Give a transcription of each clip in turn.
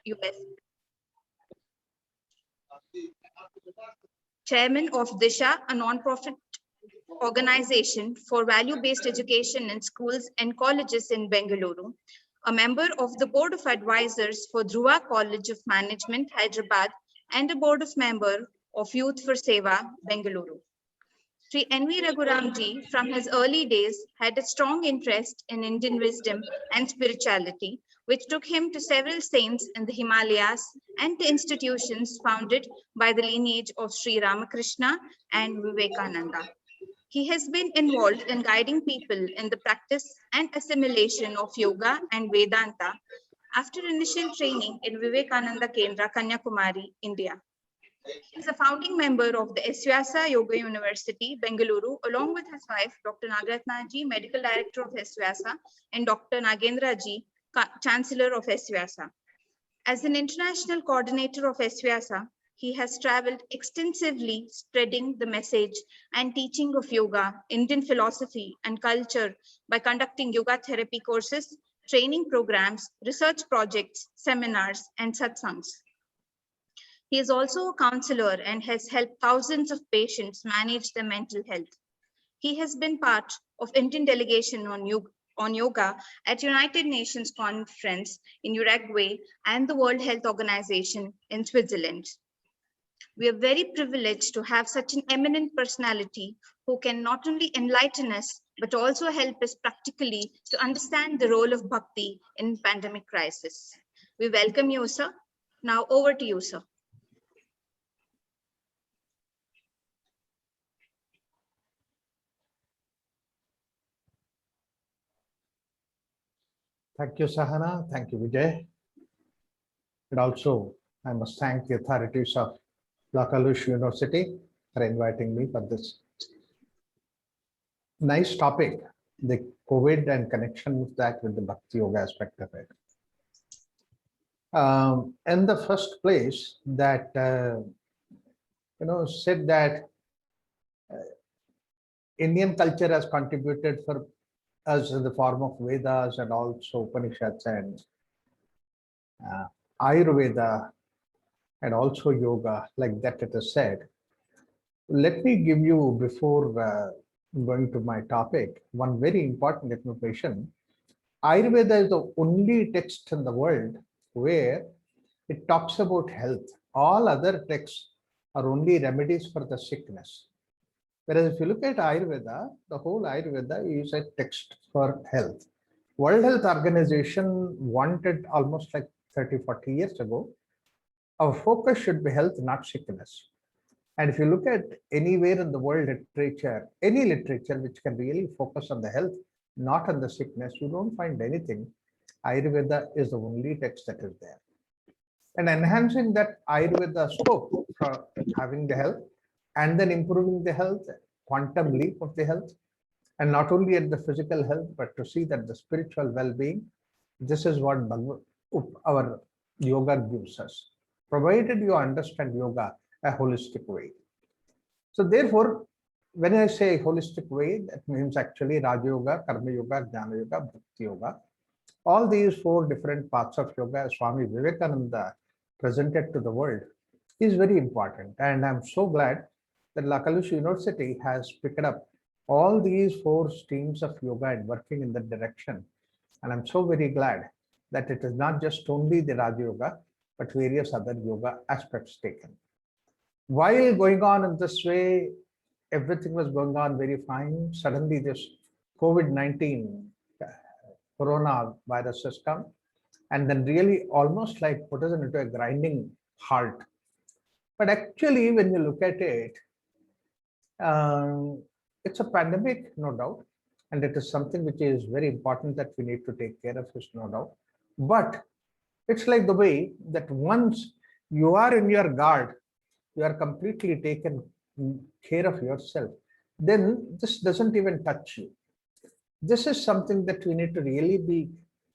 US. Chairman of Disha, a non-profit organization for value-based education in schools and colleges in Bengaluru, a member of the Board of Advisors for Dhruva College of Management, Hyderabad, and a board of member of Youth for Seva, Bengaluru. Sri N.V. Raghuramji, from his early days, had a strong interest in Indian wisdom and spirituality, which took him to several saints in the Himalayas and to institutions founded by the lineage of Sri Ramakrishna and Vivekananda. He has been involved in guiding people in the practice and assimilation of yoga and Vedanta after initial training in Vivekananda Kendra, Kanyakumari, India. He is a founding member of the Esvyasa Yoga University, Bengaluru, along with his wife, Dr. Nagaratna ji, Medical Director of Esvyasa, and Dr. Nagendra ji, Chancellor of Esvyasa. As an international coordinator of Esvyasa, he has traveled extensively spreading the message and teaching of yoga, Indian philosophy and culture by conducting yoga therapy courses, training programs, research projects, seminars, and satsangs. He is also a counselor and has helped thousands of patients manage their mental health. He has been part of Indian delegation on yoga at United Nations Conference in Uruguay and the World Health Organization in Switzerland. We are very privileged to have such an eminent personality who can not only enlighten us, but also help us practically to understand the role of bhakti in pandemic crisis. We welcome you, sir. Now over to you, sir. Thank you, Sahana. Thank you, Vijay. And also, I must thank the authorities of La Kalush University for inviting me for this nice topic, the COVID and connection with that with the Bhakti Yoga aspect of it. In the first place, that said that Indian culture has contributed for us in the form of Vedas and also Upanishads and Ayurveda and also yoga, like that it is said. Let me give you, before going to my topic, one very important information. Ayurveda is the only text in the world where it talks about health. All other texts are only remedies for the sickness. Whereas if you look at Ayurveda, the whole Ayurveda is a text for health. World Health Organization wanted almost like 30, 40 years ago, our focus should be health, not sickness. And if you look at anywhere in the world literature, any literature which can really focus on the health, not on the sickness, you don't find anything. Ayurveda is the only text that is there. And enhancing that Ayurveda scope for having the health and then improving the health, quantum leap of the health, and not only at the physical health, but to see that the spiritual well-being, this is what our yoga gives us, provided you understand yoga a holistic way. So therefore, when I say holistic way, that means actually Raja Yoga, Karma Yoga, Jnana Yoga, Bhakti Yoga. All these four different parts of yoga Swami Vivekananda presented to the world is very important. And I'm so glad that La Kalush University has picked up all these four streams of yoga and working in that direction. And I'm so very glad that it is not just only the Raja Yoga, but various other yoga aspects taken. While going on in this way, everything was going on very fine. Suddenly this COVID-19 coronavirus has come, and then really almost like put us into a grinding halt. But actually, when you look at it, it's a pandemic, no doubt, and it is something which is very important that we need to take care of, is no doubt. But it's like the way that once you are in your guard, you are completely taken care of yourself, then this doesn't even touch you. This is something that we need to really be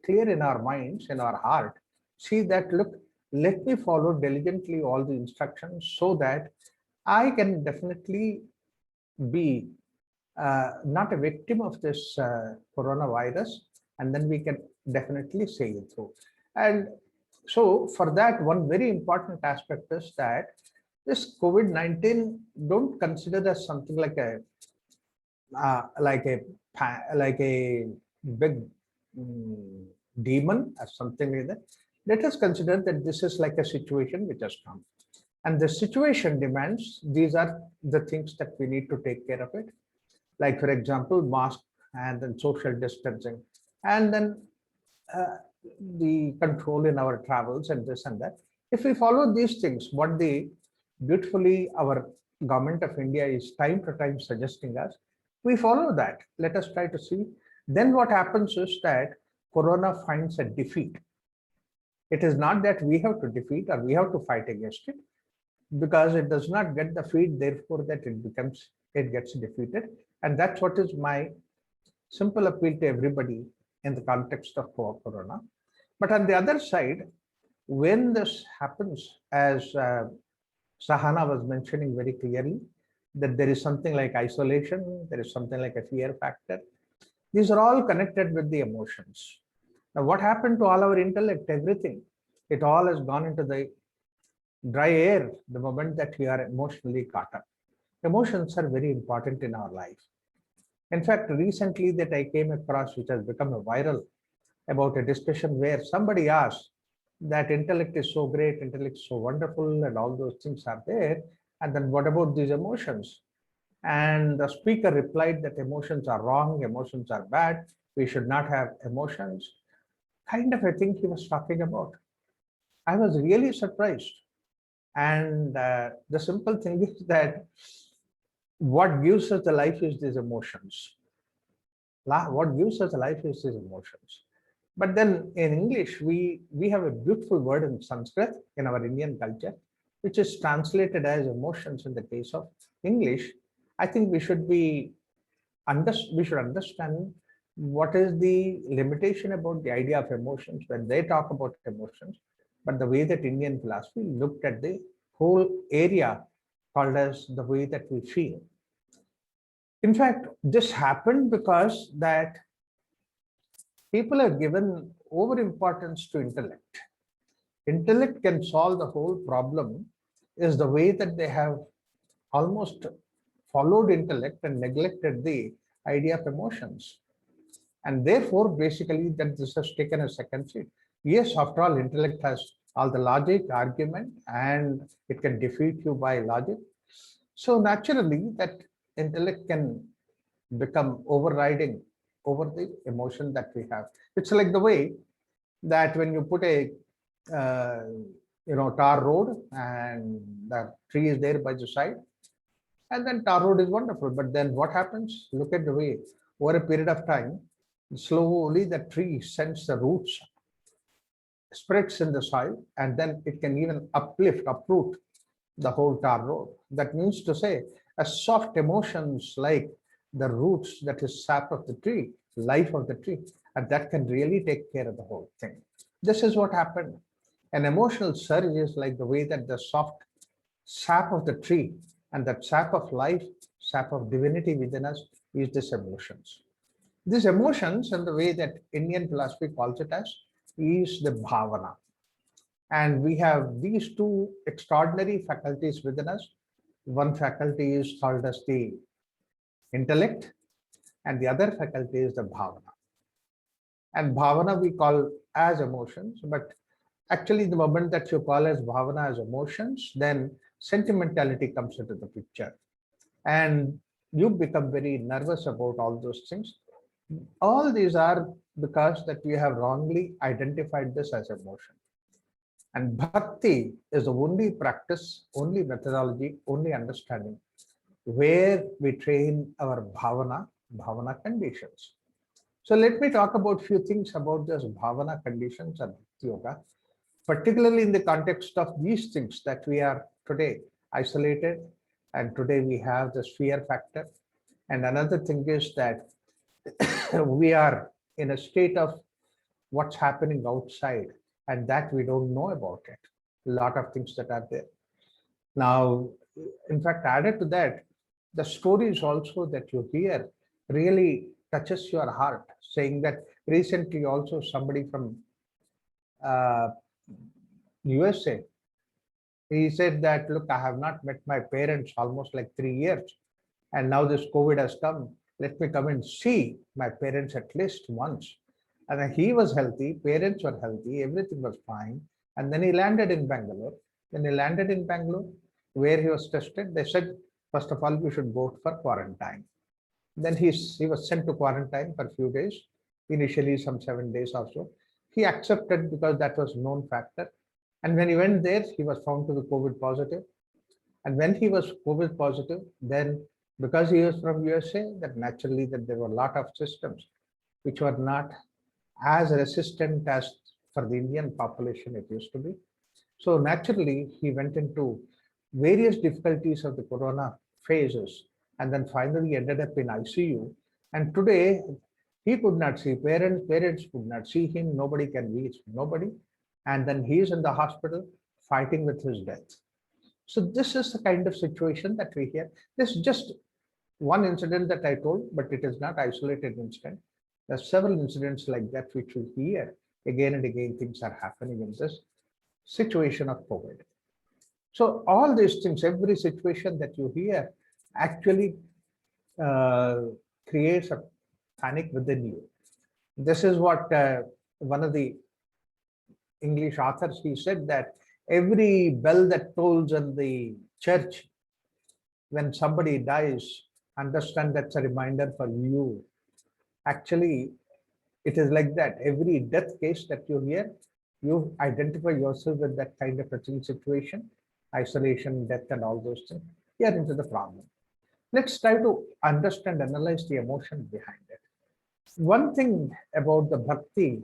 clear in our minds, in our heart. See that, look, let me follow diligently all the instructions so that I can definitely be not a victim of this coronavirus, and then we can definitely sail through. And So for that, one very important aspect is that this COVID-19 don't consider as something like a like a big demon or something like that. Let us consider that this is like a situation which has come, and the situation demands these are the things that we need to take care of it. Like for example, mask and then social distancing, and then uh, the control in our travels and this and that. If we follow these things, what the beautifully our government of India is time to time suggesting us, we follow that. Let us try to see. Then what happens is that Corona finds a defeat. It is not that we have to defeat or we have to fight against it, because it does not get the feed, therefore that it gets defeated. And that's what is my simple appeal to everybody in the context of Corona. But on the other side, when this happens, as Sahana was mentioning very clearly, that there is something like isolation, there is something like a fear factor. These are all connected with the emotions. Now, what happened to all our intellect, everything? It all has gone into the dry air the moment that we are emotionally caught up. Emotions are very important in our life. In fact, recently that I came across, which has become a viral, about a discussion where somebody asked that intellect is so great, intellect is so wonderful, and all those things are there. And then what about these emotions? And the speaker replied that emotions are wrong, emotions are bad, we should not have emotions. Kind of a thing he was talking about. I was really surprised. And the simple thing is that what gives us the life is these emotions. What gives us the life is these emotions. But then in English, we have a beautiful word in Sanskrit in our Indian culture, which is translated as emotions in the case of English. I think we should understand what is the limitation about the idea of emotions when they talk about emotions, but the way that Indian philosophy looked at the whole area called as the way that we feel. In fact, this happened because that people have given over importance to intellect. Intellect can solve the whole problem is the way that they have almost followed intellect and neglected the idea of emotions. And therefore, basically, that this has taken a second seat. Yes, after all, intellect has all the logic, argument, and it can defeat you by logic. So naturally, that intellect can become overriding over the emotion that we have. It's like the way that when you put a uh, tar road and the tree is there by the side, and then tar road is wonderful. But then what happens? Look at the way over a period of time, slowly the tree sends the roots, spreads in the soil, and then it can even uproot the whole tar road. That means to say, a soft emotions like the roots, that is sap of the tree, life of the tree, and that can really take care of the whole thing. This is what happened. An emotional surge is like the way that the soft sap of the tree and that sap of life, sap of divinity within us is this emotions. These emotions and the way that Indian philosophy calls it as is the bhavana. And we have these two extraordinary faculties within us. One faculty is called as the intellect, and the other faculty is the bhavana. And bhavana we call as emotions, but actually the moment that you call as bhavana as emotions, then sentimentality comes into the picture. And you become very nervous about all those things. All these are because that we have wrongly identified this as emotion. And bhakti is the only practice, only methodology, only understanding where we train our bhavana conditions. So let me talk about few things about this bhavana conditions and yoga, particularly in the context of these things that we are today isolated, and today we have this fear factor. And another thing is that we are in a state of what's happening outside, and that we don't know about it. A lot of things that are there. Now, in fact, added to that, the stories also that you hear really touches your heart, saying that recently also somebody from USA. He said that, look, I have not met my parents almost like 3 years. And now this COVID has come. Let me come and see my parents at least once. And then he was healthy, parents were healthy, everything was fine. And then he landed in Bangalore. When he landed in Bangalore, where he was tested, they said, first of all, you should go for quarantine. Then he was sent to quarantine for a few days, initially some 7 days or so. He accepted because that was known factor. And when he went there, he was found to be COVID positive. And when he was COVID positive, then because he was from USA, that naturally that there were a lot of systems which were not as resistant as for the Indian population it used to be. So naturally, he went into various difficulties of the corona phases and then finally ended up in ICU. And today, he could not see parents could not see him, nobody can reach nobody. And then he is in the hospital fighting with his death. So this is the kind of situation that we hear. This is just one incident that I told, but it is not isolated incident. There are several incidents like that which we hear again and again. Things are happening in this situation of COVID. So all these things, every situation that you hear actually creates a panic within you. This is what one of the English authors, he said that every bell that tolls in the church when somebody dies, understand that's a reminder for you. Actually, it is like that. Every death case that you hear, you identify yourself with that kind of a situation, isolation, death, and all those things. You are into the problem. Let's try to understand, analyze the emotion behind it. One thing about the bhakti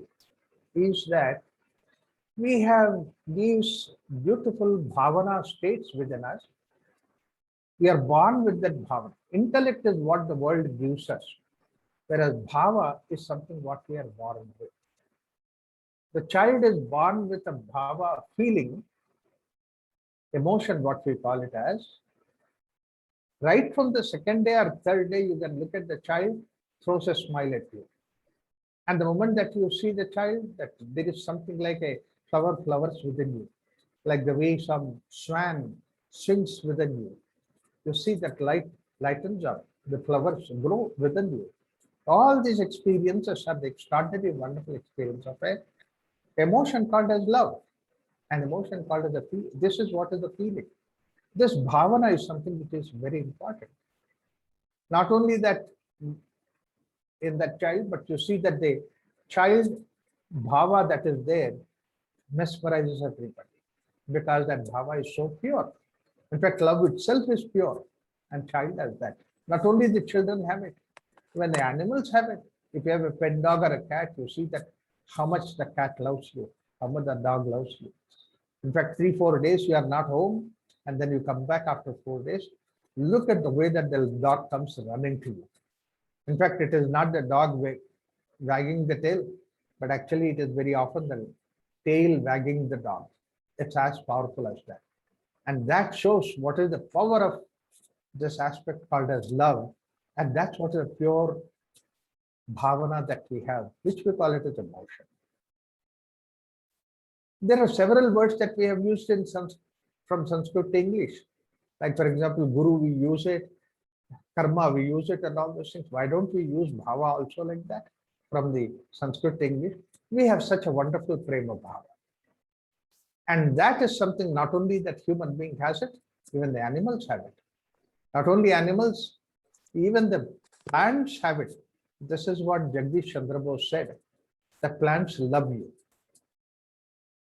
is that we have these beautiful bhavana states within us. We are born with that bhavana. Intellect is what the world gives us, whereas bhava is something what we are born with. The child is born with a bhava feeling, emotion, what we call it as. Right from the second day or third day, you can look at the child, throws a smile at you. And the moment that you see the child, that there is something like a flowers within you, like the way some swan swings within you. You see that light lightens up, the flowers grow within you. All these experiences are the extraordinary, wonderful experience of an emotion called as love, an emotion called as a feel. This is what is the feeling. This bhavana is something which is very important. Not only that in that child, but you see that the child bhava that is there mesmerizes everybody because that bhava is so pure. In fact, love itself is pure, and child has that. Not only the children have it, when the animals have it. If you have a pet dog or a cat, you see that how much the cat loves you, how much the dog loves you. In fact, 3-4 days you are not home, and then you come back after 4 days. Look at the way that the dog comes running to you. In fact, it is not the dog wagging the tail, but actually it is very often the tail wagging the dog. It's as powerful as that. And that shows what is the power of this aspect called as love. And that's what is a pure bhavana that we have, which we call it as emotion. There are several words that we have used in from Sanskrit to English. Like for example, guru, we use it, karma, we use it, and all those things. Why don't we use bhava also like that from the Sanskrit to English? We have such a wonderful frame of bhava. And that is something not only that human being has it, even the animals have it. Not only animals, even the plants have it. This is what Jagdish Chandra Bose said. The plants love you.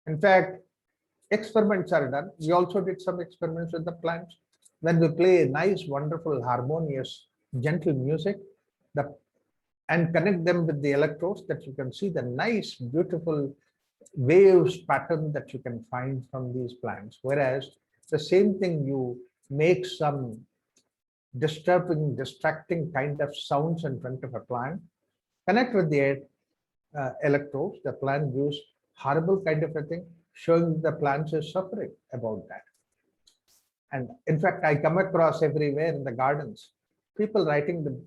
In fact, experiments are done. We also did some experiments with the plants. When we play nice, wonderful, harmonious, gentle music, and connect them with the electrodes, that you can see the nice, beautiful waves pattern that you can find from these plants. Whereas the same thing, you make some disturbing, distracting kind of sounds in front of a plant, connect with the electrodes, the plant gives horrible kind of a thing, showing the plants is suffering about that. And in fact, I come across everywhere in the gardens, people writing the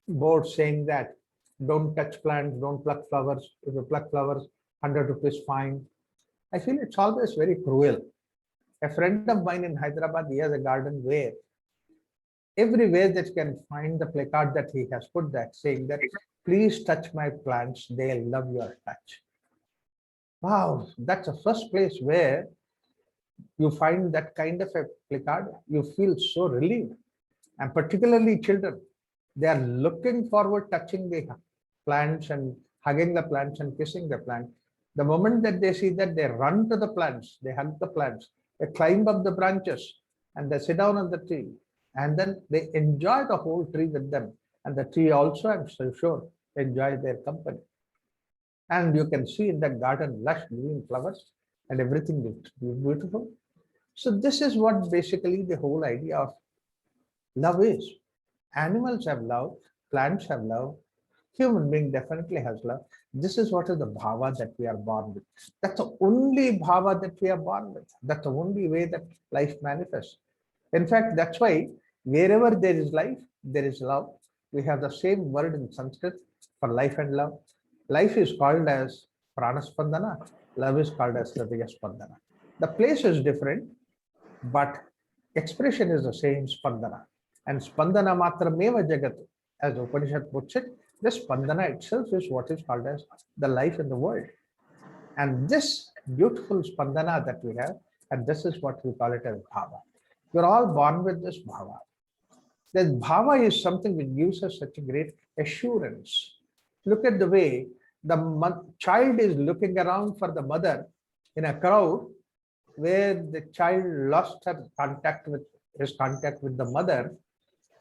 board saying that don't touch plants, don't pluck flowers. If you pluck flowers, 100 rupees fine. I feel it's always very cruel. A friend of mine in Hyderabad, he has a garden where everywhere that you can find the placard that he has put that saying that, please touch my plants, they'll love your touch. Wow, that's the first place where you find that kind of a placard, you feel so relieved. And particularly children, they are looking forward touching the plants and hugging the plants and kissing the plant. The moment that they see that, they run to the plants, they hug the plants, they climb up the branches and they sit down on the tree. And then they enjoy the whole tree with them. And the tree also, I'm so sure, enjoy their company. And you can see in that garden lush green flowers and everything is beautiful. So this is what basically the whole idea of love is. Animals have love, plants have love, human being definitely has love. This is what is the bhava that we are born with. That's the only bhava that we are born with. That's the only way that life manifests. In fact, that's why wherever there is life, there is love. We have the same word in Sanskrit for life and love. Life is called as pranaspandana. Love is called as hridayaspandana. The place is different, but expression is the same, spandana. And spandana matrameva jagat, as the Upanishad puts it, this spandana itself is what is called as the life in the world. And this beautiful spandana that we have, and this is what we call it as bhava. We're all born with this bhava. This bhava is something which gives us such a great assurance. Look at the way the child is looking around for the mother in a crowd where the child lost his contact with the mother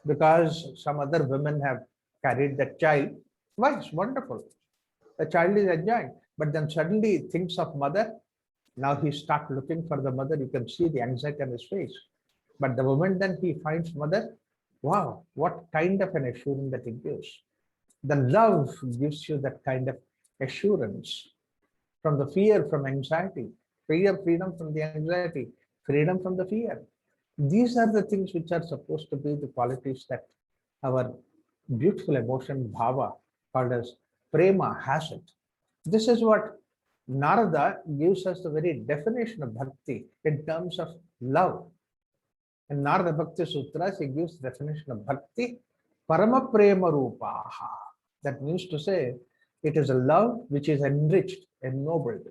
because some other women have carried that child. Why? It's wonderful. The child is enjoying, but then suddenly he thinks of mother. Now he starts looking for the mother. You can see the anxiety on his face. But the moment then he finds mother, wow, what kind of an assurance that it gives. The love gives you that kind of assurance from the fear, from anxiety, freedom from the anxiety, freedom from the fear. These are the things which are supposed to be the qualities that our beautiful emotion, bhava, called as prema, has it. This is what Narada gives us the very definition of bhakti in terms of love. In Narada Bhakti Sutras, he gives the definition of bhakti, parama prema rupaha. That means to say, it is a love which is enriched, ennobled.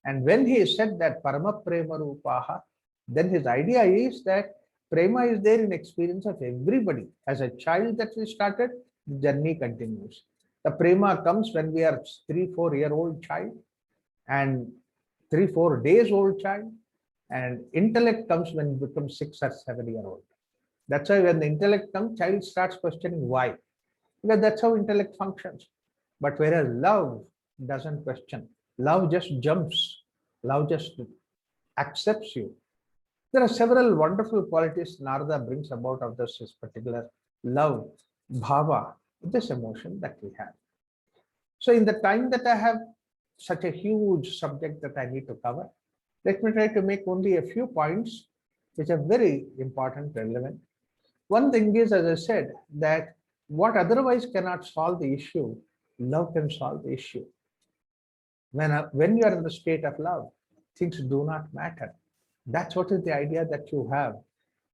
And when he said that parama prema rupaha, then his idea is that prema is there in experience of everybody. As a child that we started, the journey continues. The prema comes when we are 3-4-year-old child and 3-4 days old child, and intellect comes when you become 6 or 7-year-old. That's why when the intellect comes, child starts questioning why. Because that's how intellect functions. But whereas love doesn't question. Love just jumps. Love just accepts you. There are several wonderful qualities Narada brings about of this particular love, bhava, this emotion that we have. So in the time that I have such a huge subject that I need to cover, let me try to make only a few points which are very important, relevant. One thing is, as I said, that what otherwise cannot solve the issue, love can solve the issue. When you are in the state of love, things do not matter. That's what is the idea that you have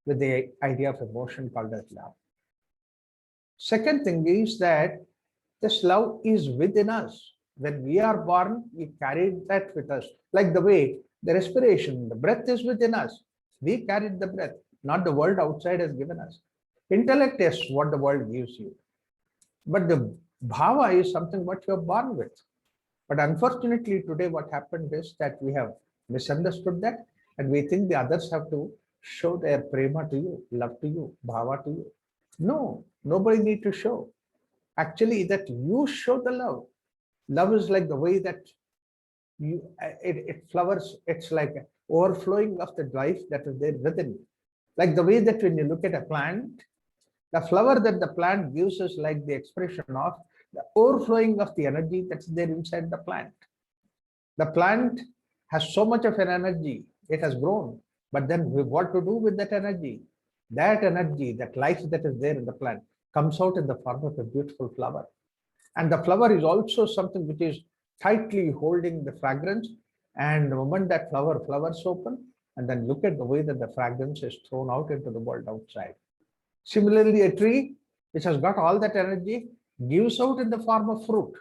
with the idea of emotion called as love. Second thing is that this love is within us. When we are born, we carry that with us. Like the way the respiration, the breath is within us. We carried the breath, not the world outside has given us. Intellect is what the world gives you. But the bhava is something what you are born with. But unfortunately today what happened is that we have misunderstood that and we think the others have to show their prema to you, love to you, bhava to you. No, nobody need to show. Actually, that you show the love. Love is like the way that it flowers. It's like overflowing of the life that is there within you. Like the way that when you look at a plant, the flower that the plant gives is like the expression of the overflowing of the energy that's there inside the plant. The plant has so much of an energy, it has grown, but then what to do with that energy? That energy, that life that is there in the plant comes out in the form of a beautiful flower. And the flower is also something which is tightly holding the fragrance And the moment that flowers open, and then look at the way that the fragrance is thrown out into the world outside. Similarly, a tree which has got all that energy gives out in the form of fruit.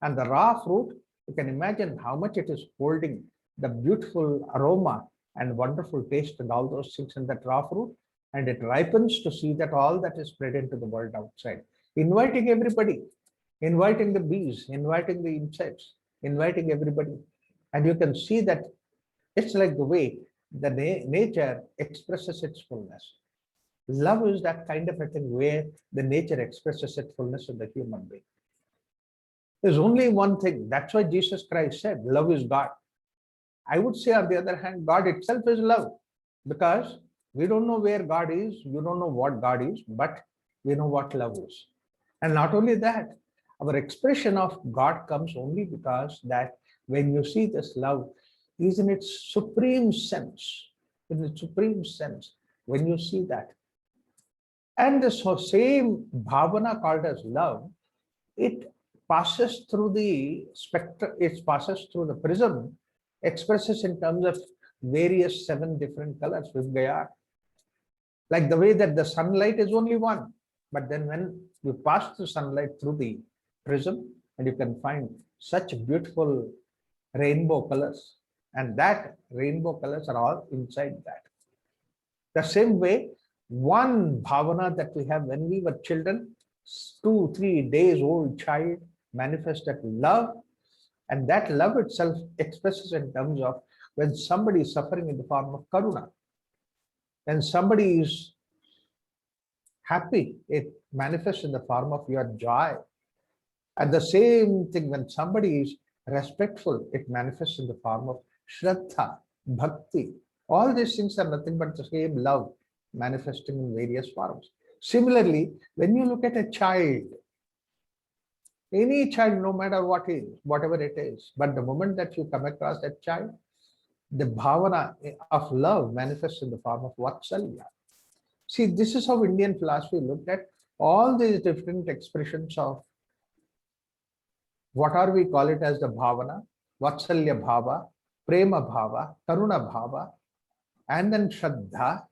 And the raw fruit, you can imagine how much it is holding the beautiful aroma and wonderful taste and all those things in that raw fruit. And it ripens to see that all that is spread into the world outside, inviting everybody, inviting the bees, inviting the insects, inviting everybody. And you can see that it's like the way the nature expresses its fullness. Love is that kind of a thing where the nature expresses its fullness in the human being. There's only one thing. That's why Jesus Christ said, love is God. I would say, on the other hand, God itself is love, because we don't know where God is, you don't know what God is, but we know what love is. And not only that, our expression of God comes only because that when you see this love is in its supreme sense, when you see that. And the same bhavana called as love, it passes through the spectrum, it passes through the prism, expresses in terms of various 7 different colors with Gaya. Like the way that the sunlight is only one, but then when you pass the sunlight through the prism, and you can find such beautiful rainbow colors, and that rainbow colors are all inside that. The same way, one bhavana that we have when we were children, 2-3 days old child, manifested love, and that love itself expresses in terms of when somebody is suffering in the form of karuna. When somebody is happy, it manifests in the form of your joy. And the same thing, when somebody is respectful, it manifests in the form of shraddha, bhakti. All these things are nothing but the same love manifesting in various forms. Similarly, when you look at a child, any child, no matter whatever it is, but the moment that you come across that child, the bhavana of love manifests in the form of vatsalya. See, this is how Indian philosophy looked at all these different expressions of what are we call it as the bhavana, vatsalya bhava, prema bhava, karuna bhava, and then shraddha,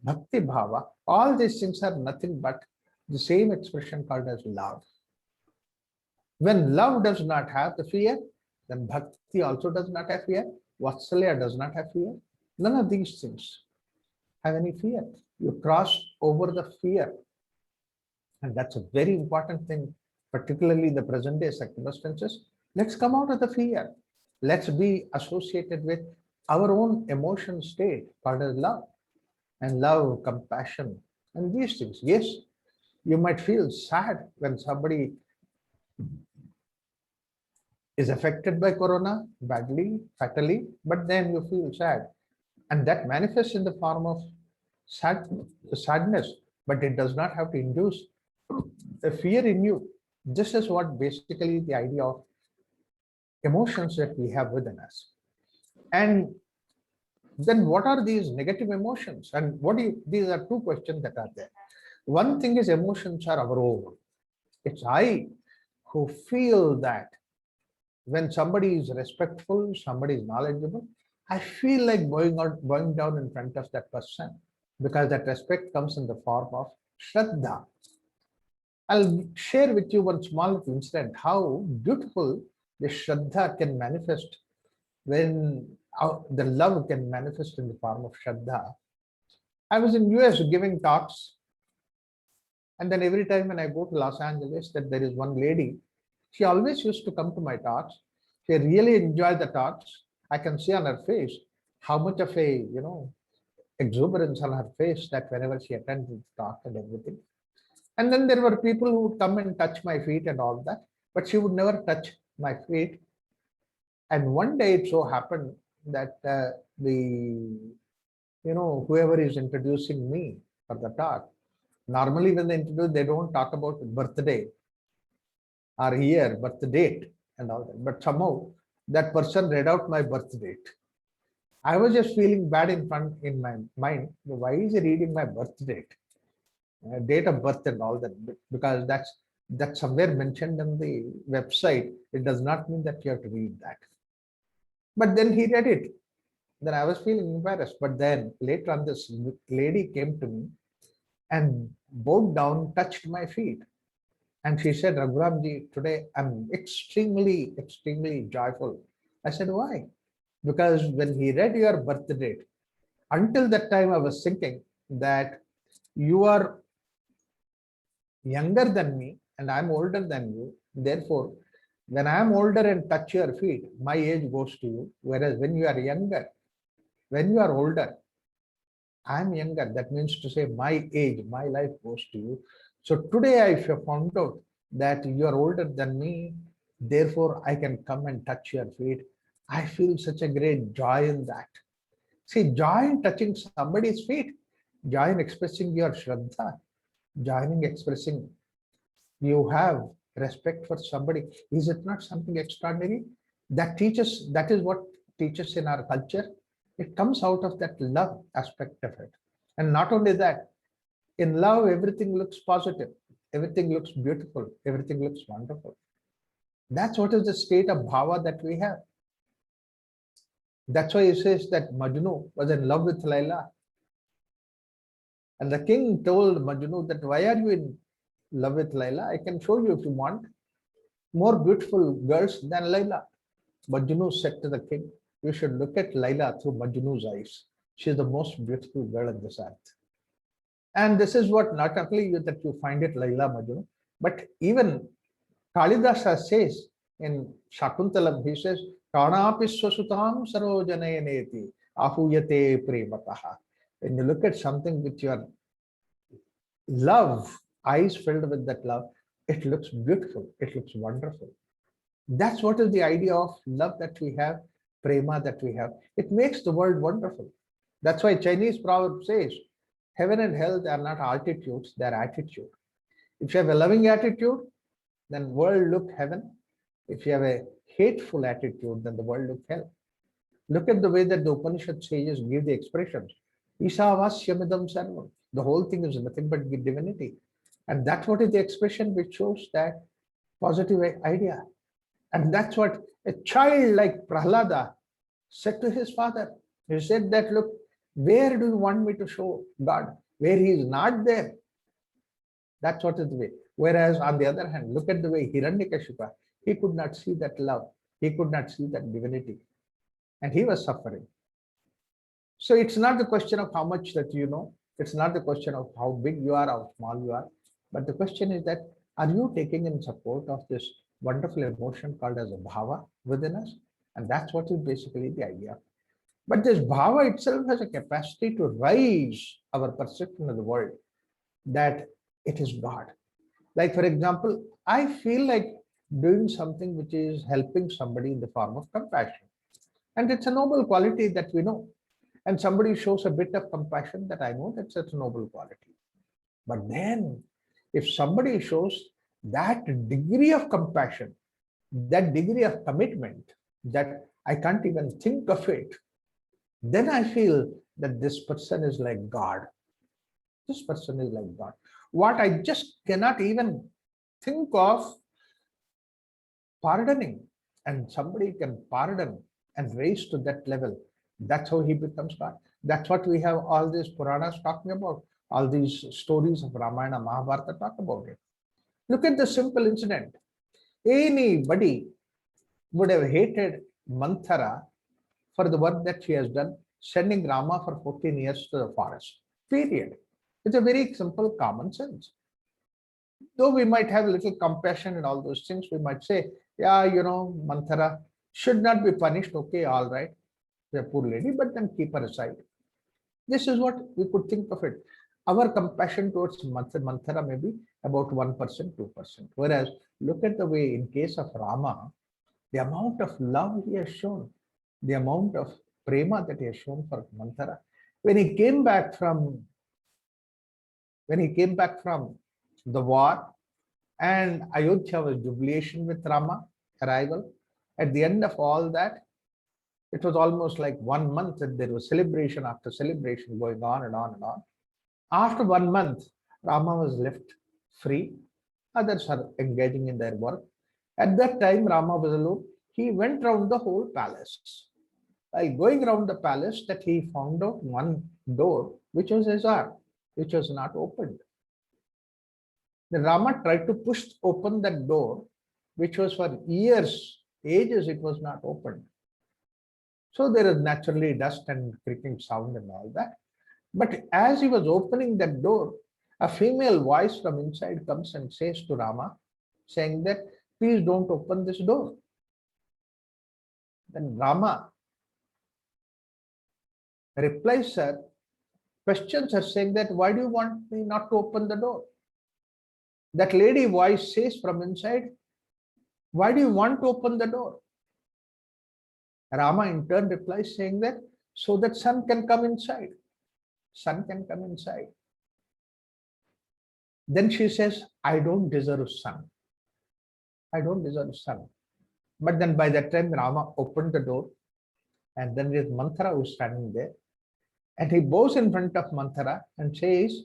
bhakti bhava. All these things are nothing but the same expression called as love. When love does not have the fear, then bhakti also does not have fear, vatsalya does not have fear. None of these things have any fear. You cross over the fear. And that's a very important thing, particularly in the present day circumstances. Let's come out of the fear. Let's be associated with our own emotion state called as love. And love, compassion, and these things. Yes, you might feel sad when somebody is affected by corona badly, fatally, but then you feel sad. And that manifests in the form of sadness, but it does not have to induce the fear in you. This is what basically the idea of emotions that we have within us. And then what are these negative emotions? And these are 2 questions that are there. One thing is emotions are our own. It's I who feel that when somebody is respectful, somebody is knowledgeable, I feel like bowing down in front of that person, because that respect comes in the form of shraddha. I'll share with you one small incident, how beautiful the shraddha can manifest when the love can manifest in the form of shraddha. I was in US giving talks, and then every time when I go to Los Angeles, that there is one lady, she always used to come to my talks. She really enjoyed the talks. I can see on her face how much of a exuberance on her face that whenever she attended the talk and everything. And then there were people who would come and touch my feet and all that, but she would never touch my feet. And one day it so happened that whoever is introducing me for the talk, normally when they introduce, they don't talk about birthday or year, birth date and all that. But somehow that person read out my birth date. I was just feeling bad in my mind. Why is he reading my birth date? Date of birth and all that, because that's somewhere mentioned in the website. It does not mean that you have to read that. But then he read it. Then I was feeling embarrassed. But then later on, this lady came to me and bowed down, touched my feet. And she said, Raghuramji, today I'm extremely, extremely joyful. I said, why? Because when he read your birth date, until that time I was thinking that you are younger than me and I'm older than you. Therefore, when I'm older and touch your feet, my age goes to you. Whereas when you are younger, when you are older, I'm younger. That means to say my age, my life goes to you. So today I found out that you are older than me. Therefore, I can come and touch your feet. I feel such a great joy in that. See, joy in touching somebody's feet, joy in expressing your Shraddha, joy in expressing you have respect for somebody. Is it not something extraordinary? That teaches, that is what teaches in our culture. It comes out of that love aspect of it. And not only that, in love, everything looks positive, everything looks beautiful, everything looks wonderful. That's what is the state of bhava that we have. That's why he says that Majnu was in love with Laila. And the king told Majnu that, why are you in love with Laila? I can show you if you want more beautiful girls than Laila. Majnu said to the king, you should look at Laila through Majnu's eyes. She is the most beautiful girl on this earth. And this is what not only that you find it Laila Majnu, but even Kalidasa says in Shakuntalam, he says, Kanapi swasutam sarojanayaneti ahuyate premataha. When you look at something with your love, eyes filled with that love, it looks beautiful, it looks wonderful. That's what is the idea of love that we have, prema that we have. It makes the world wonderful. That's why Chinese proverb says, heaven and hell, they are not altitudes, they are attitude. If you have a loving attitude, then world look heaven. If you have a hateful attitude, then the world look hell. Look at the way that the Upanishad sages give the expressions. Isavasyamidam sarvam. The whole thing is nothing but divinity. And that's what is the expression which shows that positive idea. And that's what a child like Prahlada said to his father. He said that, look, where do you want me to show God? Where he is not there. That's what is the way. Whereas on the other hand, look at the way Hiranyakashipu, he could not see that love. He could not see that divinity. And he was suffering. So it's not the question of how much that you know. It's not the question of how big you are, how small you are. But the question is that, are you taking in support of this wonderful emotion called as a bhava within us? And that's what is basically the idea. But this bhava itself has a capacity to raise our perception of the world that it is God. Like, for example, I feel like doing something which is helping somebody in the form of compassion. And it's a noble quality that we know. And somebody shows a bit of compassion that I know that's a noble quality. But then if somebody shows that degree of compassion, that degree of commitment that I can't even think of it, then I feel that this person is like God. This person is like God. What I just cannot even think of pardoning, and somebody can pardon and raise to that level. That's how he becomes God. That's what we have all these Puranas talking about. All these stories of Ramayana, Mahabharata talk about it. Look at the simple incident. Anybody would have hated Manthara for the work that she has done, sending Rama for 14 years to the forest. Period. It's a very simple common sense. Though we might have a little compassion and all those things, we might say, yeah, you know, Manthara should not be punished. Okay, all right. She's a poor lady, but then keep her aside. This is what we could think of it. Our compassion towards Manthara may be about 1%, 2%. Whereas look at the way in case of Rama, the amount of love he has shown, the amount of prema that he has shown for Manthara. When he came back from the war and Ayodhya was jubilation with Rama arrival, at the end of all that, it was almost like 1 month that there was celebration after celebration going on and on and on. After 1 month, Rama was left free. Others are engaging in their work. At that time, Rama was alone. He went around the whole palace. while going around the palace that he found out one door which was ajar, which was not opened. The Rama tried to push open that door, which was for years, ages, it was not opened. So there is naturally dust and creaking sound and all that. But as he was opening that door, a female voice from inside comes and says to Rama, saying that, please don't open this door. Then Rama replies her, questions her, saying that, why do you want me not to open the door? That lady voice says from inside, why do you want to open the door? Rama in turn replies saying that, so that sun can come inside. Sun can come inside. Then she says, I don't deserve sun. I don't deserve sun. But then by that time, Rama opened the door, and then there's Manthara who's standing there. And he bows in front of Manthara and says,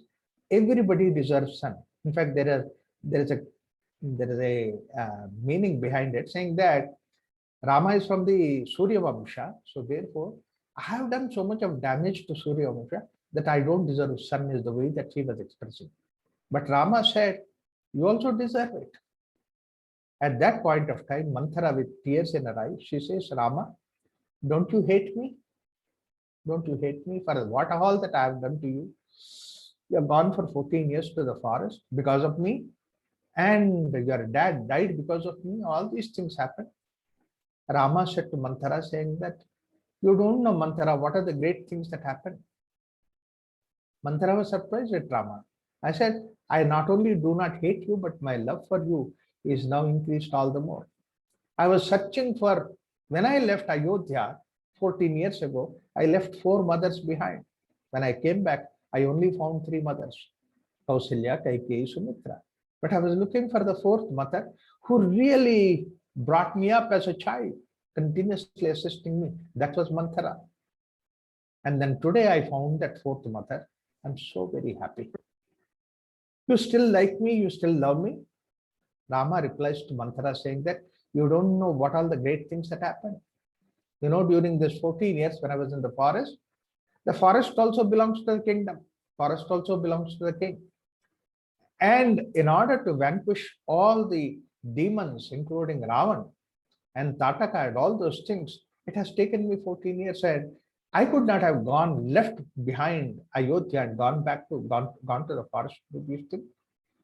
everybody deserves sun. In fact, there is a meaning behind it, saying that Rama is from the Surya Vamsha, so therefore I have done so much of damage to Surya Vamsha that I don't deserve sun, is the way that she was expressing. But Rama said, you also deserve it. At that point of time, Manthara, with tears in her eyes, she says, Rama, don't you hate me? Don't you hate me for what all that I have done to you? You have gone for 14 years to the forest because of me, and your dad died because of me. All these things happened. Rama said to Manthara, saying that, you don't know, Manthara, what are the great things that happened? Manthara was surprised at Rama. I said, I not only do not hate you, but my love for you is now increased all the more. I was searching for, when I left Ayodhya 14 years ago, I left 4 mothers behind. When I came back, I only found 3 mothers, Kausalya, Kaikeyi, Sumitra. But I was looking for the 4th mother who really brought me up as a child, continuously assisting me. That was Manthara. And then today I found that 4th mother. I'm so very happy. You still like me? You still love me? Rama replies to Manthara saying that, you don't know what all the great things that happened. You know, during this 14 years when I was in the forest also belongs to the kingdom. Forest also belongs to the king. And in order to vanquish all the demons, including Ravan and Tataka and all those things, it has taken me 14 years. And I could not have left behind Ayodhya and gone to the forest to do these things.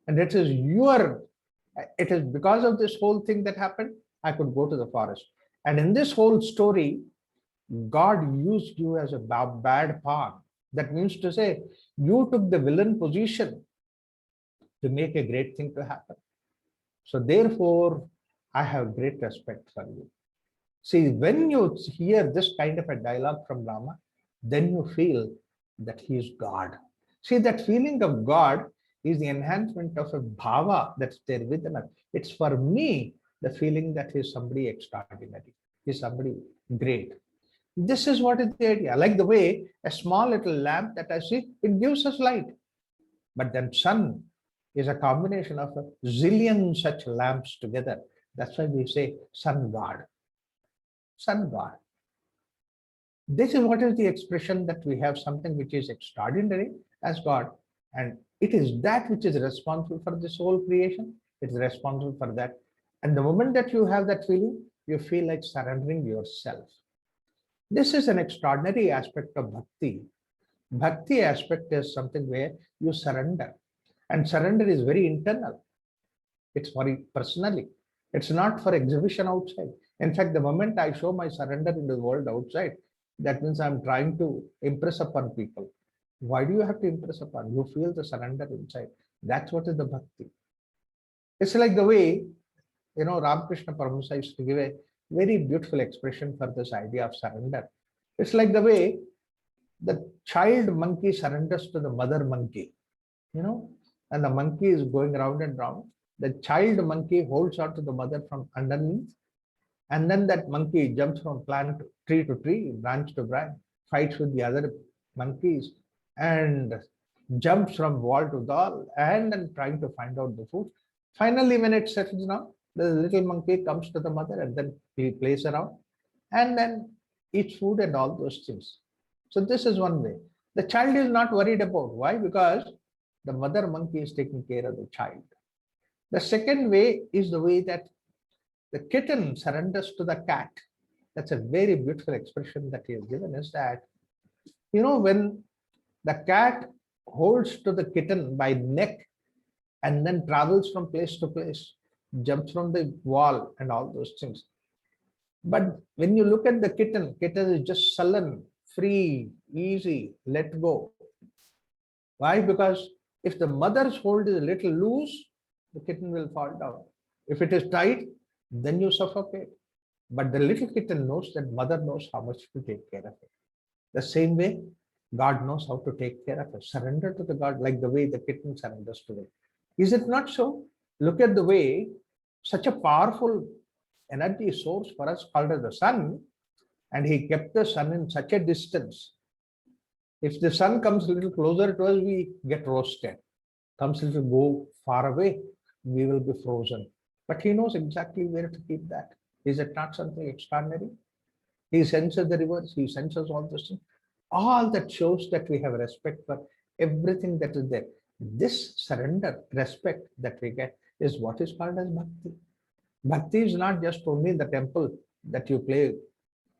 And it is because of this whole thing that happened, I could go to the forest. And in this whole story, God used you as a bad pawn. That means to say, you took the villain position to make a great thing to happen. So therefore, I have great respect for you. See, when you hear this kind of a dialogue from Rama, then you feel that he is God. See, that feeling of God is the enhancement of a bhava that's there within us. It's for me, the feeling that he is somebody extraordinary, he is somebody great. This is what is the idea. Like the way a small little lamp that I see, it gives us light. But then sun is a combination of a zillion such lamps together. That's why we say sun God. Sun God. This is what is the expression that we have something which is extraordinary as God. And it is that which is responsible for this whole creation. It's responsible for that. And the moment that you have that feeling, you feel like surrendering yourself. This is an extraordinary aspect of bhakti. Bhakti aspect is something where you surrender. And surrender is very internal. It's very personally. It's not for exhibition outside. In fact, the moment I show my surrender in the world outside, that means I'm trying to impress upon people. Why do you have to impress upon? You feel the surrender inside. That's what is the bhakti. It's like the way, Ramakrishna Paramahansa used to give a very beautiful expression for this idea of surrender. It's like the way the child monkey surrenders to the mother monkey, and the monkey is going round and round. The child monkey holds on to the mother from underneath, and then that monkey jumps from tree to tree, branch to branch, fights with the other monkeys, and jumps from wall to wall, and then trying to find out the food. Finally, when it settles down, the little monkey comes to the mother, and then he plays around. And then eats food and all those things. So this is one way. The child is not worried about. Why? Because the mother monkey is taking care of the child. The second way is the way that the kitten surrenders to the cat. That's a very beautiful expression that he has given, is that, when the cat holds to the kitten by neck and then travels from place to place, jumps from the wall and all those things. But when you look at the kitten is just sullen, free, easy, let go. Why? Because if the mother's hold is a little loose, the kitten will fall down. If it is tight, then you suffocate. But the little kitten knows that mother knows how much to take care of it. The same way, God knows how to take care of it. Surrender to the God like the way the kitten surrenders to it. Is it not so? Look at the way such a powerful energy source for us called as the sun, and he kept the sun in such a distance. If the sun comes a little closer to us, we get roasted. Comes a little go far away, we will be frozen. But he knows exactly where to keep that. Is it not something extraordinary? He senses the rivers, he senses all this thing. All that shows that we have respect for everything that is there. This surrender, respect that we get is what is called as bhakti. Bhakti is not just only in the temple that you play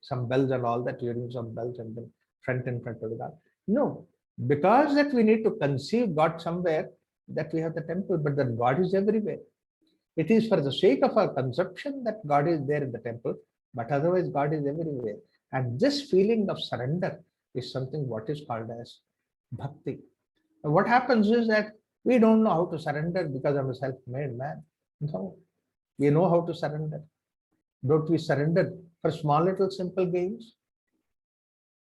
some bells and all that, you ring some bells and then in front of the God. No, because that we need to conceive God somewhere, that we have the temple, but then God is everywhere. It is for the sake of our conception that God is there in the temple, but otherwise God is everywhere. And this feeling of surrender is something what is called as bhakti. And what happens is that we don't know how to surrender because I'm a self-made man. No, we know how to surrender. Don't we surrender for small little simple gains?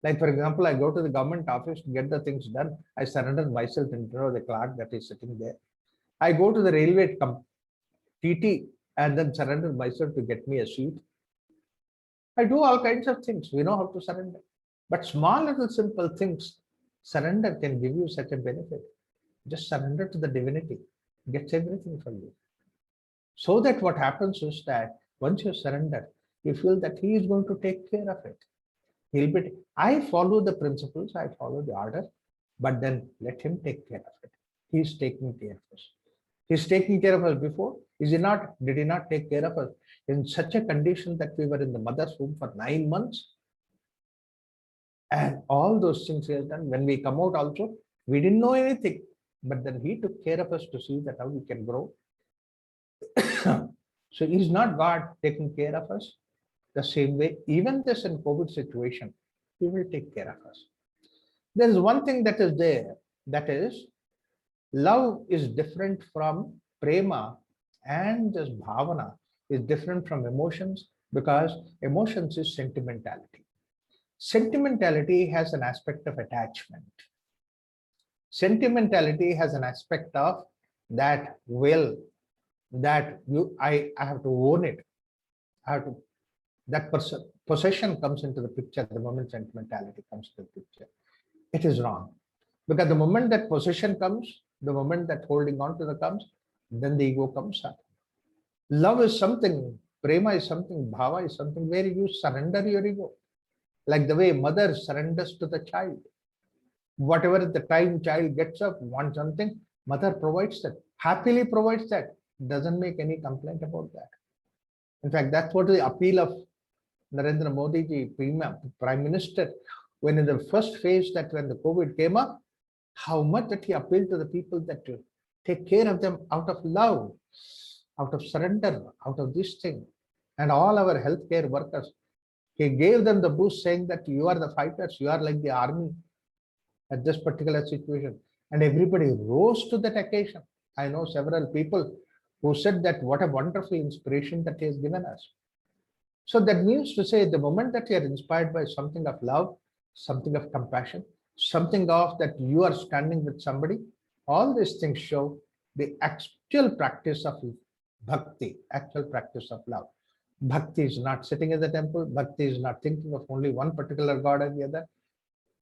Like, for example, I go to the government office to get the things done. I surrender myself in front of the clerk that is sitting there. I go to the railway TT and then surrender myself to get me a seat. I do all kinds of things. We know how to surrender. But small little simple things, surrender can give you such a benefit. Just surrender to the divinity, gets everything from you. So that what happens is that once you surrender, you feel that he is going to take care of it. I follow the principles, I follow the order, but then let him take care of it. He's taking care of us. He's taking care of us before. Did he not take care of us in such a condition that we were in the mother's womb for 9 months? And all those things he has done. When we come out also, we didn't know anything, but then he took care of us to see that how we can grow. So is not God taking care of us? The same way, even this in COVID situation, he will take care of us. There is one thing that is there, that is, love is different from prema, and this bhavana is different from emotions, because emotions is sentimentality. Sentimentality has an aspect of attachment. Sentimentality has an aspect of that will, that I have to own it. I have to, that possession comes into the picture the moment sentimentality comes to the picture. It is wrong. Because the moment that possession comes, the moment that holding on to the comes, then the ego comes up. Love is something, prema is something, bhava is something where you surrender your ego. Like the way mother surrenders to the child. Whatever the time child gets up, wants something, mother provides that, happily provides that, doesn't make any complaint about that. In fact, that's what the appeal of Narendra Modi ji, Prime Minister, when in the first phase that when the COVID came up, how much that he appealed to the people that to take care of them out of love, out of surrender, out of this thing. And all our healthcare workers, he gave them the boost saying that you are the fighters, you are like the army at this particular situation. And everybody rose to that occasion. I know several people who said that what a wonderful inspiration that he has given us. So that means to say the moment that you are inspired by something of love, something of compassion, something of that you are standing with somebody, all these things show the actual practice of bhakti, actual practice of love. Bhakti is not sitting in the temple. Bhakti is not thinking of only one particular God or the other.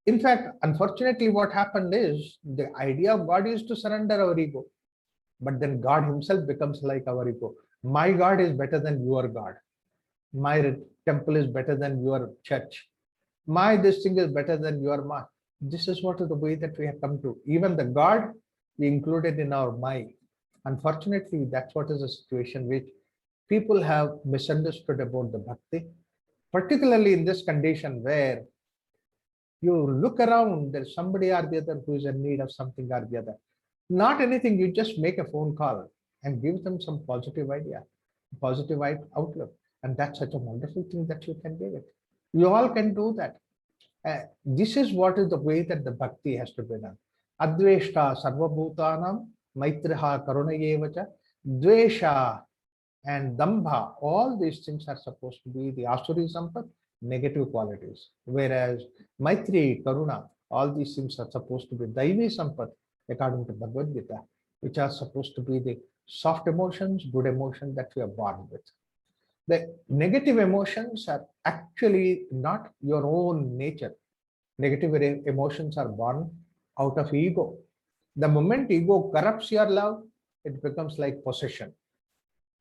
In fact, unfortunately, what happened is the idea of God is to surrender our ego. But then God himself becomes like our ego. My God is better than your God. My temple is better than your church. My this thing is better than your my. This is what is the way that we have come to. Even the God we included in our my. Unfortunately, that's what is the situation which people have misunderstood about the bhakti, particularly in this condition where you look around, there's somebody or the other who is in need of something or the other. Not anything, you just make a phone call and give them some positive idea, positive outlook. And that's such a wonderful thing that you can give it. You all can do that. This is what is the way that the bhakti has to be done. Adveshta sarvabhutanam maitriha karunayevacha dvesha and dambha, all these things are supposed to be the asuri sampat, negative qualities. Whereas maitri, karuna, all these things are supposed to be daivi sampat, according to Bhagavad Gita, which are supposed to be the soft emotions, good emotions that we are born with. The negative emotions are actually not your own nature. Negative emotions are born out of ego. The moment ego corrupts your love, it becomes like possession.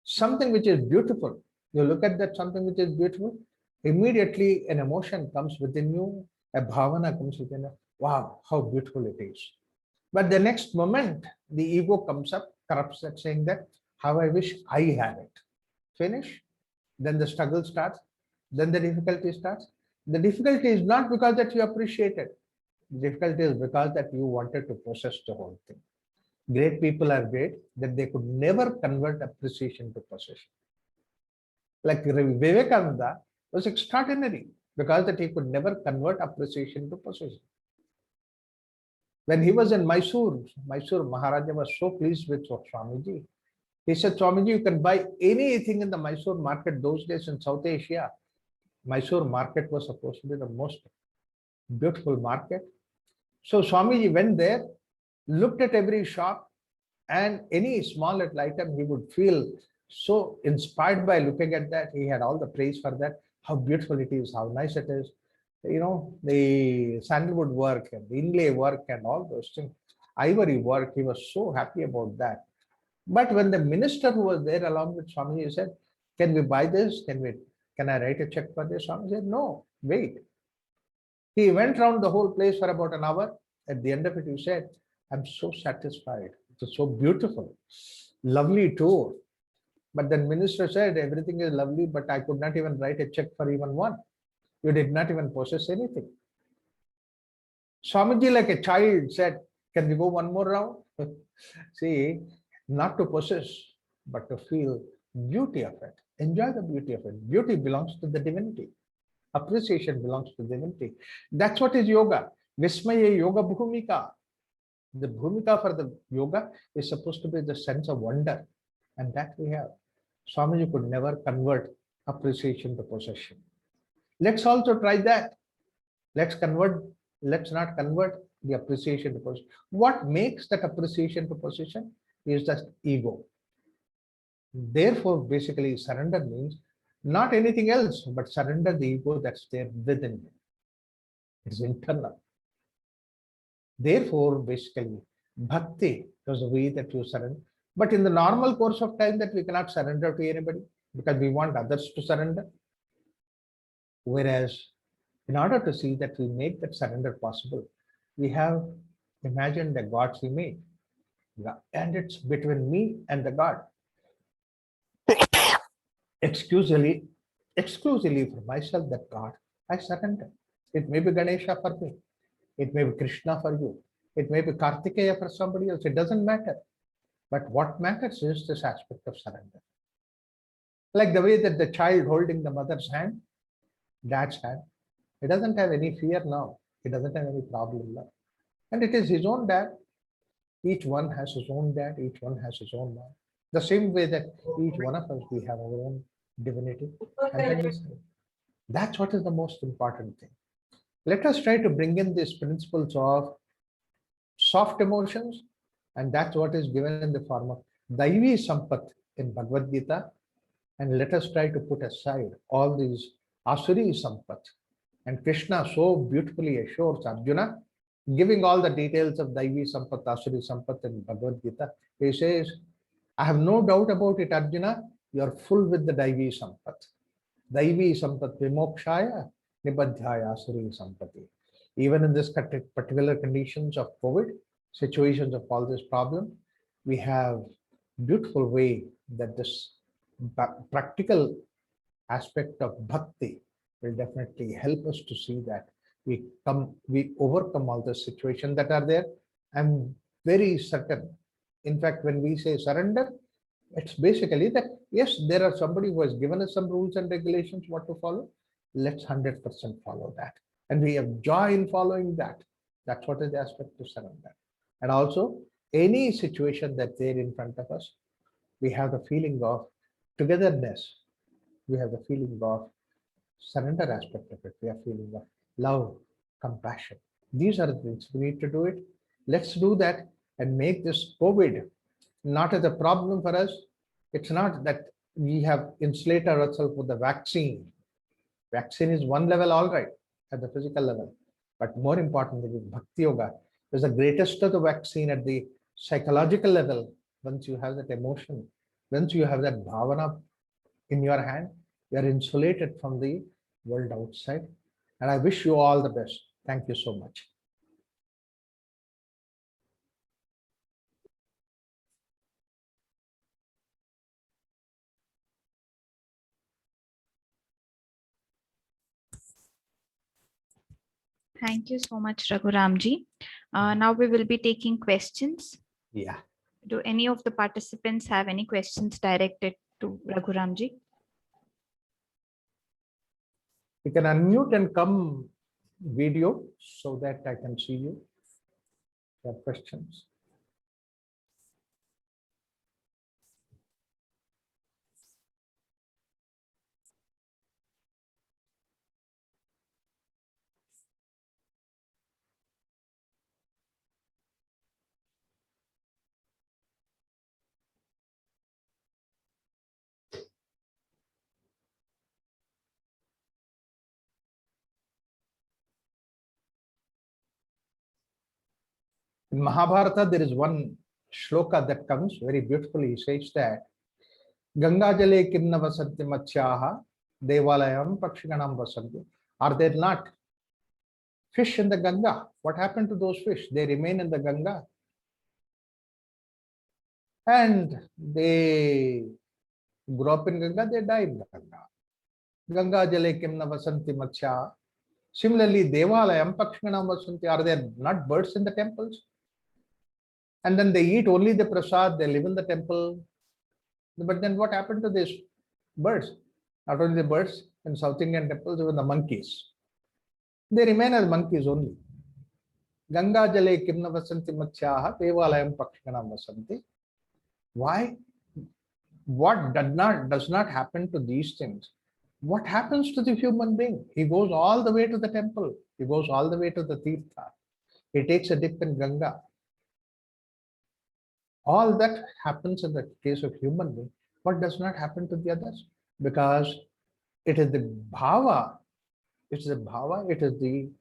Something which is beautiful, you look at that something which is beautiful, immediately an emotion comes within you, a bhavana comes within you. Wow, how beautiful it is. But the next moment, the ego comes up, corrupts that, saying that, how I wish I had it. Finish. Then the struggle starts. Then the difficulty starts. The difficulty is not because that you appreciate it. The difficulty is because that you wanted to possess the whole thing. Great people are great that they could never convert appreciation to possession. Like Vivekananda was extraordinary because that he could never convert appreciation to possession. When he was in Mysore Maharaja was so pleased with Swamiji. He said, Swamiji, you can buy anything in the Mysore market those days in South Asia. Mysore market was supposed to be the most beautiful market. So Swamiji went there, looked at every shop, and any small little item he would feel so inspired by looking at that. He had all the praise for that, how beautiful it is, how nice it is. You know, the sandalwood work and the inlay work and all those things, ivory work, he was so happy about that. But when the minister who was there along with Swami, he said, can we buy this? Can I write a check for this? Swami said, no, wait. He went around the whole place for about an hour. At the end of it, he said, I'm so satisfied. It's so beautiful, lovely tour. But then minister said, everything is lovely, but I could not even write a check for even one. You did not even possess anything. Swamiji, like a child, said, can we go one more round? See, not to possess, but to feel beauty of it. Enjoy the beauty of it. Beauty belongs to the divinity. Appreciation belongs to divinity. That's what is yoga. Vismaya yoga bhumika. The bhumika for the yoga is supposed to be the sense of wonder. And that we have. Swamiji could never convert appreciation to possession. Let's also try that. Let's not convert the appreciation to possession. What makes that appreciation to possession is just ego. Therefore, basically, surrender means not anything else, but surrender the ego that's there within you. It's internal. Therefore, basically, bhakti is the way that you surrender. But in the normal course of time, that we cannot surrender to anybody because we want others to surrender. Whereas, in order to see that we make that surrender possible, we have imagined the gods we made. And it's between me and the God. Exclusively for myself, that God, I surrender. It may be Ganesha for me. It may be Krishna for you. It may be Kartikeya for somebody else. It doesn't matter. But what matters is this aspect of surrender. Like the way that the child holding the mother's hand, dad's hand, he doesn't have any fear now. He doesn't have any problem now. And it is his own dad. Each one has his own dad. Each one has his own mom. The same way that each one of us, we have our own divinity. And that's what is the most important thing. Let us try to bring in these principles of soft emotions, and that's what is given in the form of Daivi Sampat in Bhagavad Gita. And let us try to put aside all these Asuri Sampat. And Krishna so beautifully assures Arjuna, giving all the details of Daivi Sampat, Asuri Sampat in Bhagavad Gita. He says, I have no doubt about it, Arjuna, you are full with the Daivi Sampat. Daivi Sampat Vimokshaya, Nibadhyaya Suri Sampati. Even in this particular conditions of COVID, situations of all this problem, we have beautiful way that this practical aspect of bhakti will definitely help us to see that we overcome all the situations that are there. I'm very certain. In fact, when we say surrender, it's basically that, yes, there are somebody who has given us some rules and regulations what to follow. Let's 100% follow that. And we have joy in following that. That's what is the aspect to surrender. And also, any situation that's there in front of us, we have the feeling of togetherness. We have the feeling of surrender aspect of it. We are feeling of love, compassion. These are the things we need to do it. Let's do that and make this COVID not as a problem for us. It's not that we have insulated ourselves with the vaccine. Vaccine is one level, all right, at the physical level. But more importantly, Bhakti Yoga is the greatest of the vaccine at the psychological level. Once you have that emotion, once you have that bhavana in your hand, you are insulated from the world outside. And I wish you all the best. Thank you so much. Thank you so much, Raghuramji. Now we will be taking questions. Yeah. Do any of the participants have any questions directed to Raghuramji? You can unmute and come video so that I can see you. Your questions. In Mahabharata, there is one shloka that comes very beautifully. He says that Ganga Jale Kimna Vasanti Matsyaha Devalayam Pakshiganam Vasanti. Are there not fish in the Ganga? What happened to those fish? They remain in the Ganga. And they grew up in Ganga, they die in Ganga. Ganga Jale Kimna Vasanti Matsyaha. Similarly, Devalayam Pakshiganam Vasanti. Are there not birds in the temples? And then they eat only the prasad, they live in the temple. But then what happened to these birds? Not only the birds in South Indian temples, even the monkeys. They remain as monkeys only. Ganga Jale Kimna Vasanti Matsyaha Devalayam Pakshiganam Vasanti. Why? What does not happen to these things? What happens to the human being? He goes all the way to the temple. He goes all the way to the Tirtha. He takes a dip in Ganga. All that happens in the case of human being. What does not happen to the others? Because it is the bhava, it is the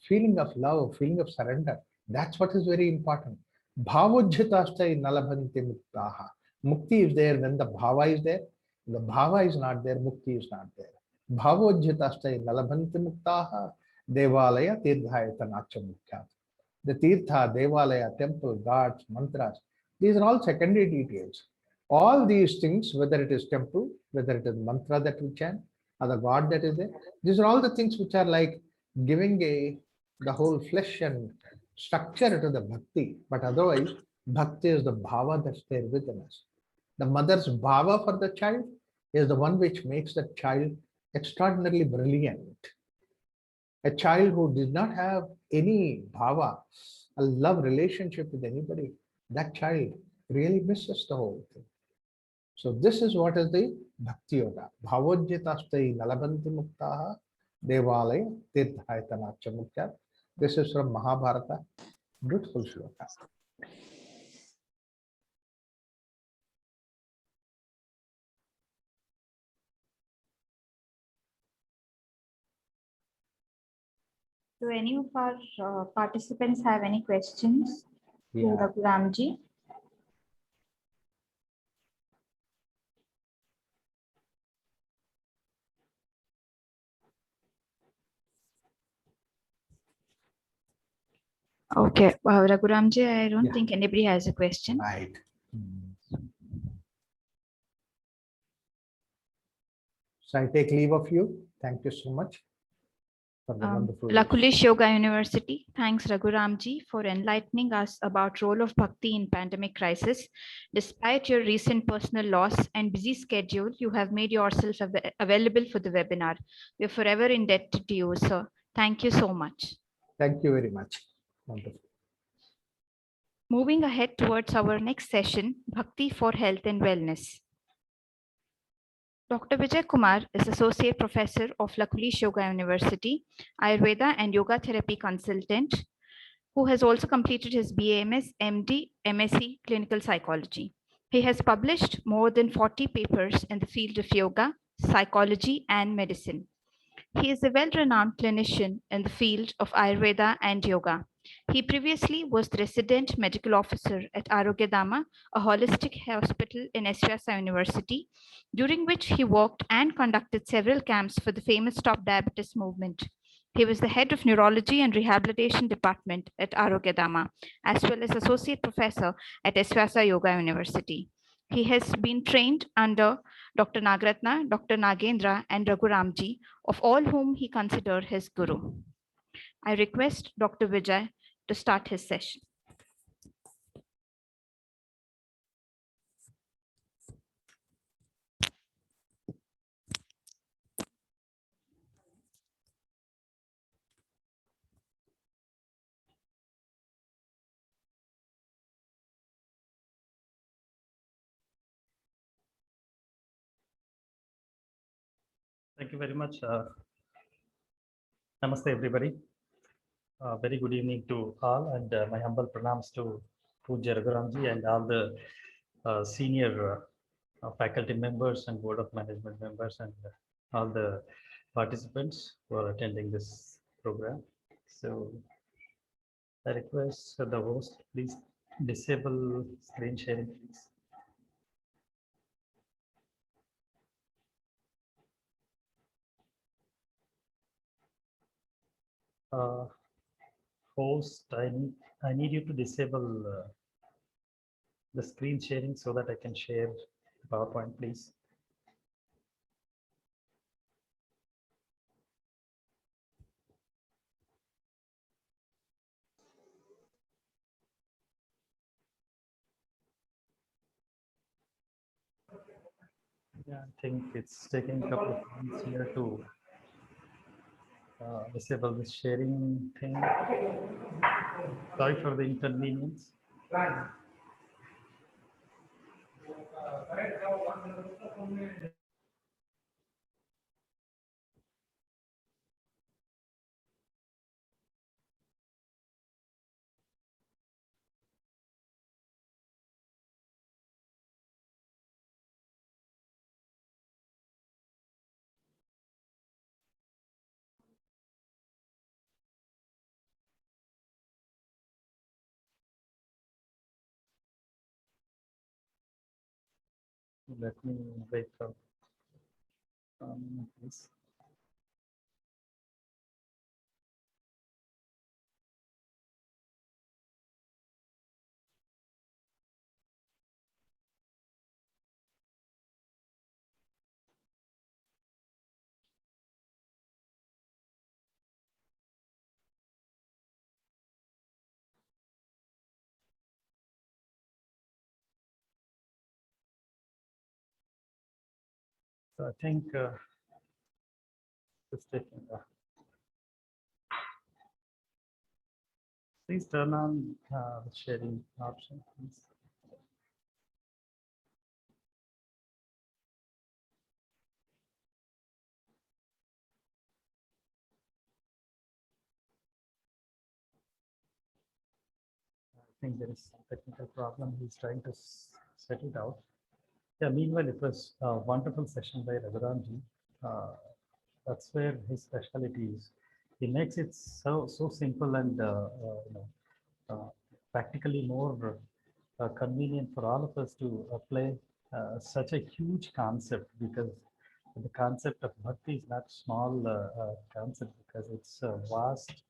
feeling of love, feeling of surrender. That's what is very important. Bhavojhitastai nalabhanti muktaha. Mukti is there when the bhava is there. The bhava is not there, mukti is not there. Bhavojhitastai nalabhanti muktaha devalaya tirthayatanacha mukhya. The Tirtha, Devalaya, temple, gods, mantras, these are all secondary details. All these things, whether it is temple, whether it is mantra that we chant, or the god that is there, these are all the things which are like giving the whole flesh and structure to the bhakti. But otherwise, bhakti is the bhava that's there within us. The mother's bhava for the child is the one which makes the child extraordinarily brilliant. A child who did not have any bhava, a love relationship with anybody, that child really misses the whole thing. So this is what is the Bhakti Yoga. Bhavojjitastai nalabanti muktaha devalaya tirthayatanacha mukhya. This is from Mahabharata. Beautiful shloka. Do any of our participants have any questions to Yeah. Raghuramji? Okay, Raghuramji, I don't Yeah. think anybody has a question. Right. So I take leave of you. Thank you so much for the wonderful. Lakulish Yoga University, thanks Raghuramji for enlightening us about role of Bhakti in pandemic crisis. Despite your recent personal loss and busy schedule, you have made yourself available for the webinar. We are forever indebted to you, sir. Thank you so much. Thank you very much. Wonderful. Moving ahead towards our next session, Bhakti for Health and Wellness. Dr. Vijay Kumar is Associate Professor of Lakulish Yoga University, Ayurveda and Yoga Therapy Consultant, who has also completed his BAMS, MD, MSc Clinical Psychology. He has published more than 40 papers in the field of yoga, psychology, and medicine. He is a well-renowned clinician in the field of Ayurveda and yoga. He previously was the resident medical officer at Arogyadama, a holistic hospital in SVSA University, during which he worked and conducted several camps for the famous Stop Diabetes movement. He was the head of neurology and rehabilitation department at Arogyadama, as well as associate professor at SVSA Yoga University. He has been trained under Dr. Nagratna, Dr. Nagendra, and Raghuramji, of all whom he considered his guru. I request Dr. Vijay to start his session. Thank you very much. Namaste, everybody. Very good evening to all, and my humble pranams to Pujya Raghuramji and all the senior faculty members and board of management members and all the participants who are attending this program. So I request the host, please disable screen sharing, please. Host, I need you to disable the screen sharing so that I can share the PowerPoint, please. Yeah, I think it's taking a couple of minutes here to disable the sharing thing. Sorry for the inconvenience. Let me wait for please. So I think it's taking. Please turn on the sharing option, please. I think there is some technical problem. He's trying to set it out. Yeah, meanwhile, it was a wonderful session by Raghuramji. That's where his specialty is. He makes it so simple and practically more convenient for all of us to apply such a huge concept, because the concept of bhakti is not small concept, because it's a vast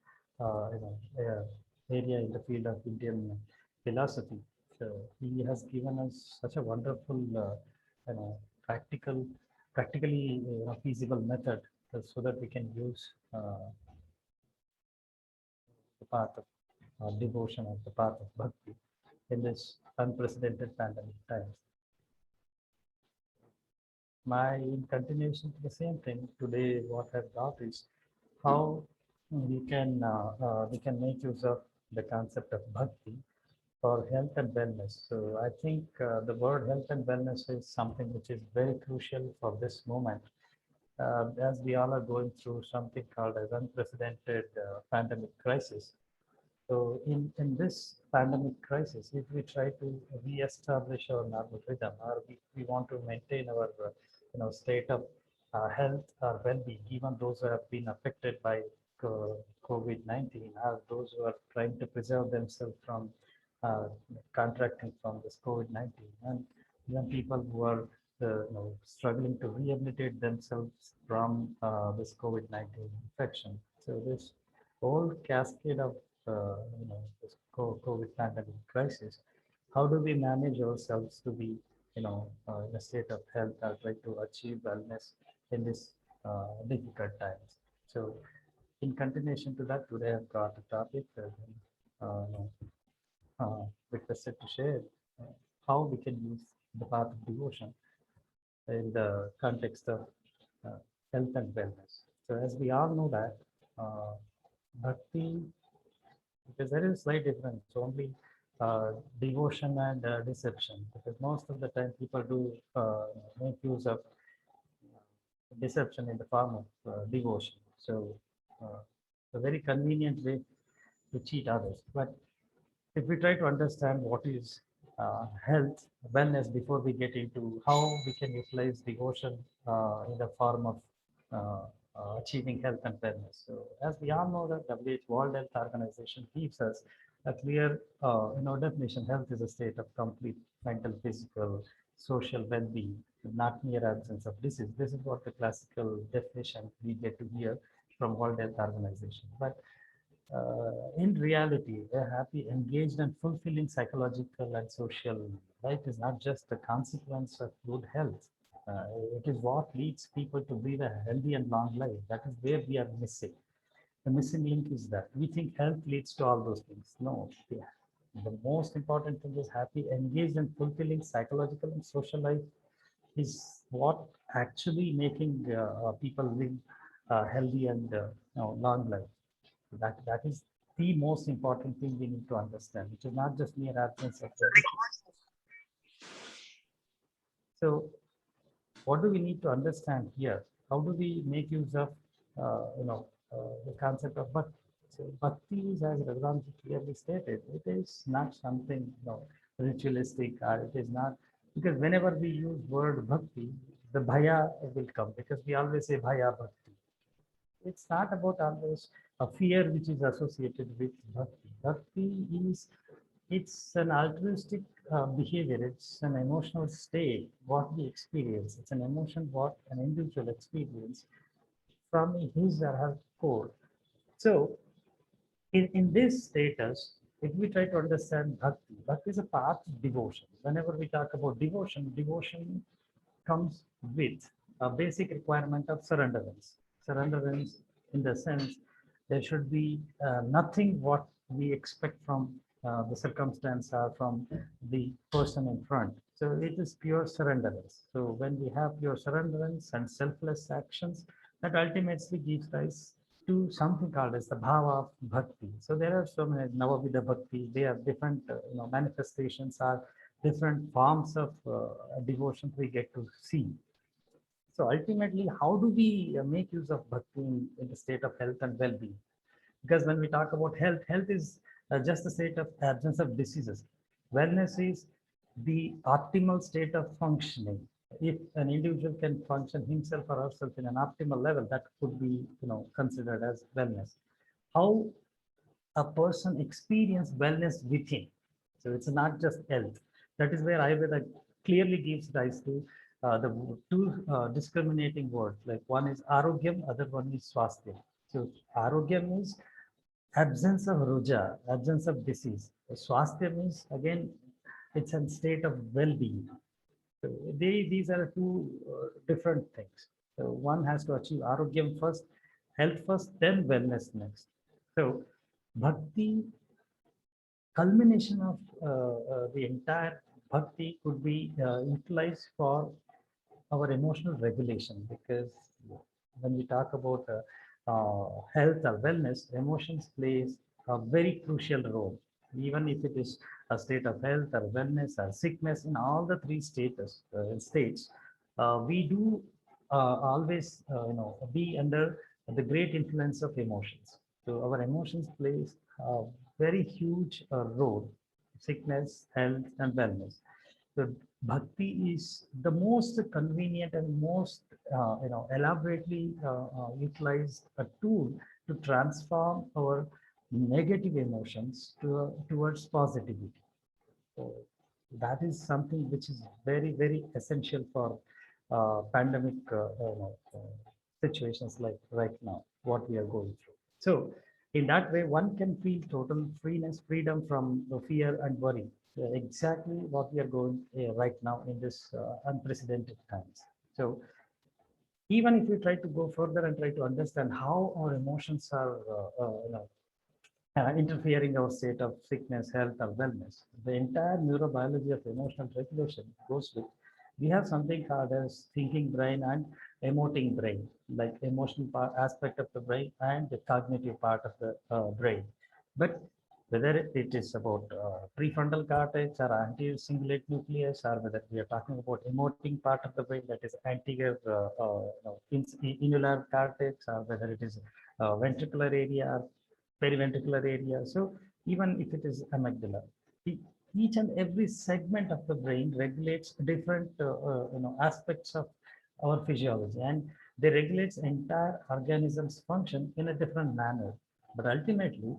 area in the field of Indian philosophy. So he has given us such a wonderful, you know, practically feasible method so that we can use the path of devotion and the path of bhakti in this unprecedented pandemic times. In continuation to the same thing, today what I've got is how we can make use of the concept of bhakti for health and wellness. So I think the word health and wellness is something which is very crucial for this moment, as we all are going through something called as unprecedented pandemic crisis. So in this pandemic crisis, if we try to re-establish our normal rhythm, or we want to maintain our state of health or well-being, even those who have been affected by COVID-19, or those who are trying to preserve themselves from contracting from this COVID-19, and even people who are struggling to rehabilitate themselves from this COVID-19 infection. So this whole cascade of this COVID pandemic crisis, how do we manage ourselves to be, in a state of health or try to achieve wellness in this difficult times? So, in continuation to that, today I've got a topic that requested to share how we can use the path of devotion in the context of health and wellness. So, as we all know that bhakti, because there is slight difference, only devotion and deception, because most of the time people do make use of deception in the form of devotion. So a very convenient way to cheat others. But if we try to understand what is health, wellness, before we get into how we can utilize devotion in the form of achieving health and wellness. So as we all know that WHO, World Health Organization, gives us a clear definition. Health is a state of complete mental, physical, social well-being, not mere absence of disease. This is what the classical definition we get to hear from World Health Organization. But in reality, a happy, engaged, and fulfilling psychological and social life is not just a consequence of good health. It is what leads people to live a healthy and long life. That is where we are missing. The missing link is that we think health leads to all those things. No, the most important thing is happy, engaged, and fulfilling psychological and social life is what actually making people live healthy and long life. That is the most important thing we need to understand, which is not just mere absence of disease. So what do we need to understand here? How do we make use of the concept of bhakti? So bhakti is, as Raghuramji clearly stated, it is not something ritualistic, or it is not, because whenever we use word bhakti, the bhaya will come, because we always say bhaya bhakti. It's not about always a fear which is associated with bhakti. Bhakti is, it's an altruistic behavior. It's an emotional state, what we experience. It's an emotion, what an individual experience from his or her core. So in this status, if we try to understand bhakti, bhakti is a path of devotion. Whenever we talk about devotion, devotion comes with a basic requirement of surrenderance. Surrenderance in the sense there should be nothing what we expect from the circumstance or from the person in front. So it is pure surrenderance. So when we have pure surrenderance and selfless actions, that ultimately gives rise to something called as the bhava of bhakti. So there are so many Navavidha bhakti. They are different manifestations or different forms of devotion we get to see. So ultimately, how do we make use of bhakti in the state of health and well-being? Because when we talk about health, health is just a state of absence of diseases. Wellness is the optimal state of functioning. If an individual can function himself or herself in an optimal level, that could be considered as wellness. How a person experience wellness within. So it's not just health. That is where Ayurveda clearly gives rise to the two discriminating words. Like one is arogyam, other one is swasthya. So arogyam is absence of ruja, absence of disease. Swasthya means again, it's a state of well-being. So these are two different things. So one has to achieve arogyam first, health first, then wellness next. So bhakti, culmination of the entire bhakti could be utilized for our emotional regulation, because when we talk about health or wellness, emotions plays a very crucial role. Even if it is a state of health or wellness or sickness, in all the three states, we do always be under the great influence of emotions. So our emotions plays a very huge role, sickness, health, and wellness. So bhakti is the most convenient and most elaborately utilized a tool to transform our negative emotions towards positivity. So that is something which is very, very essential for pandemic situations like right now, what we are going through. So in that way, one can feel total freeness, freedom from the fear and worry. Exactly what we are going right now in this unprecedented times. So even if we try to go further and try to understand how our emotions are interfering our state of sickness, health, or wellness. The entire neurobiology of emotional regulation goes with, we have something called as thinking brain and emoting brain, like emotional aspect of the brain and the cognitive part of the brain. But whether it is about prefrontal cortex or anti-cingulate nucleus, or whether we are talking about emoting part of the brain, that is anterior insular cortex, or whether it is ventricular area, periventricular area. So even if it is amygdala, each and every segment of the brain regulates different aspects of our physiology, and they regulates entire organism's function in a different manner. But ultimately,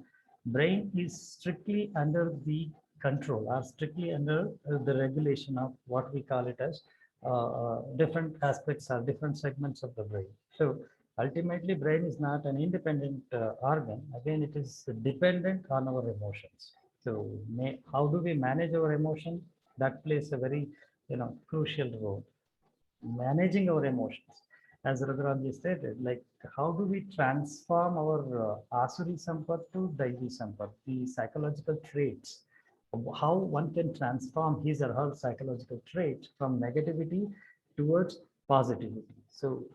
brain is strictly under the control or strictly under the regulation of what we call it as different aspects or different segments of the brain. So ultimately, brain is not an independent organ. Again, it is dependent on our emotions. So how do we manage our emotion? That plays a very crucial role. Managing our emotions. As Raghuramji stated, like how do we transform our Asuri Sampat to Daivi Sampat, the psychological traits, how one can transform his or her psychological traits from negativity towards positivity. So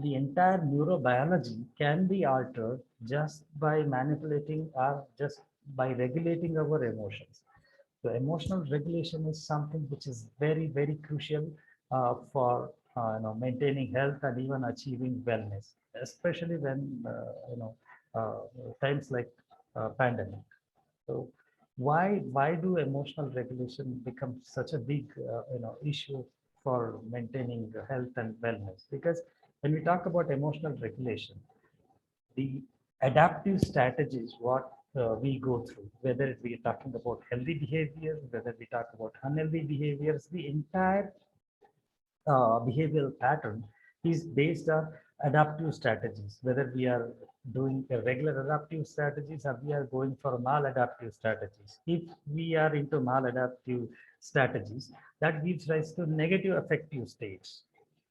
the entire neurobiology can be altered just by manipulating or just by regulating our emotions. So emotional regulation is something which is very, very crucial for maintaining health and even achieving wellness, especially when uh, times like pandemic. So why do emotional regulation become such a big issue for maintaining health and wellness? Because when we talk about emotional regulation, the adaptive strategies what we go through, whether we are talking about healthy behaviors, whether we talk about unhealthy behaviors, the entire behavioral pattern is based on adaptive strategies, whether we are doing a regular adaptive strategies or we are going for maladaptive strategies. If we are into maladaptive strategies, that gives rise to negative affective states.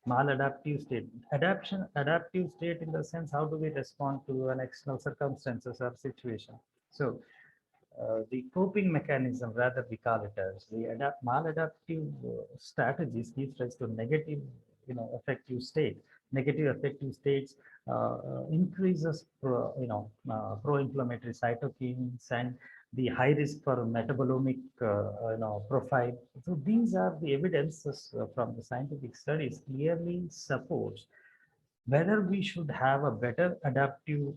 Maladaptive state, adaptive state in the sense, how do we respond to an external circumstances or situation? So the coping mechanism, rather we call it as the maladaptive strategies gives rise to negative, affective state. Negative affective states increases pro-inflammatory cytokines and the high risk for metabolomic profile. So these are the evidences from the scientific studies clearly supports whether we should have a better adaptive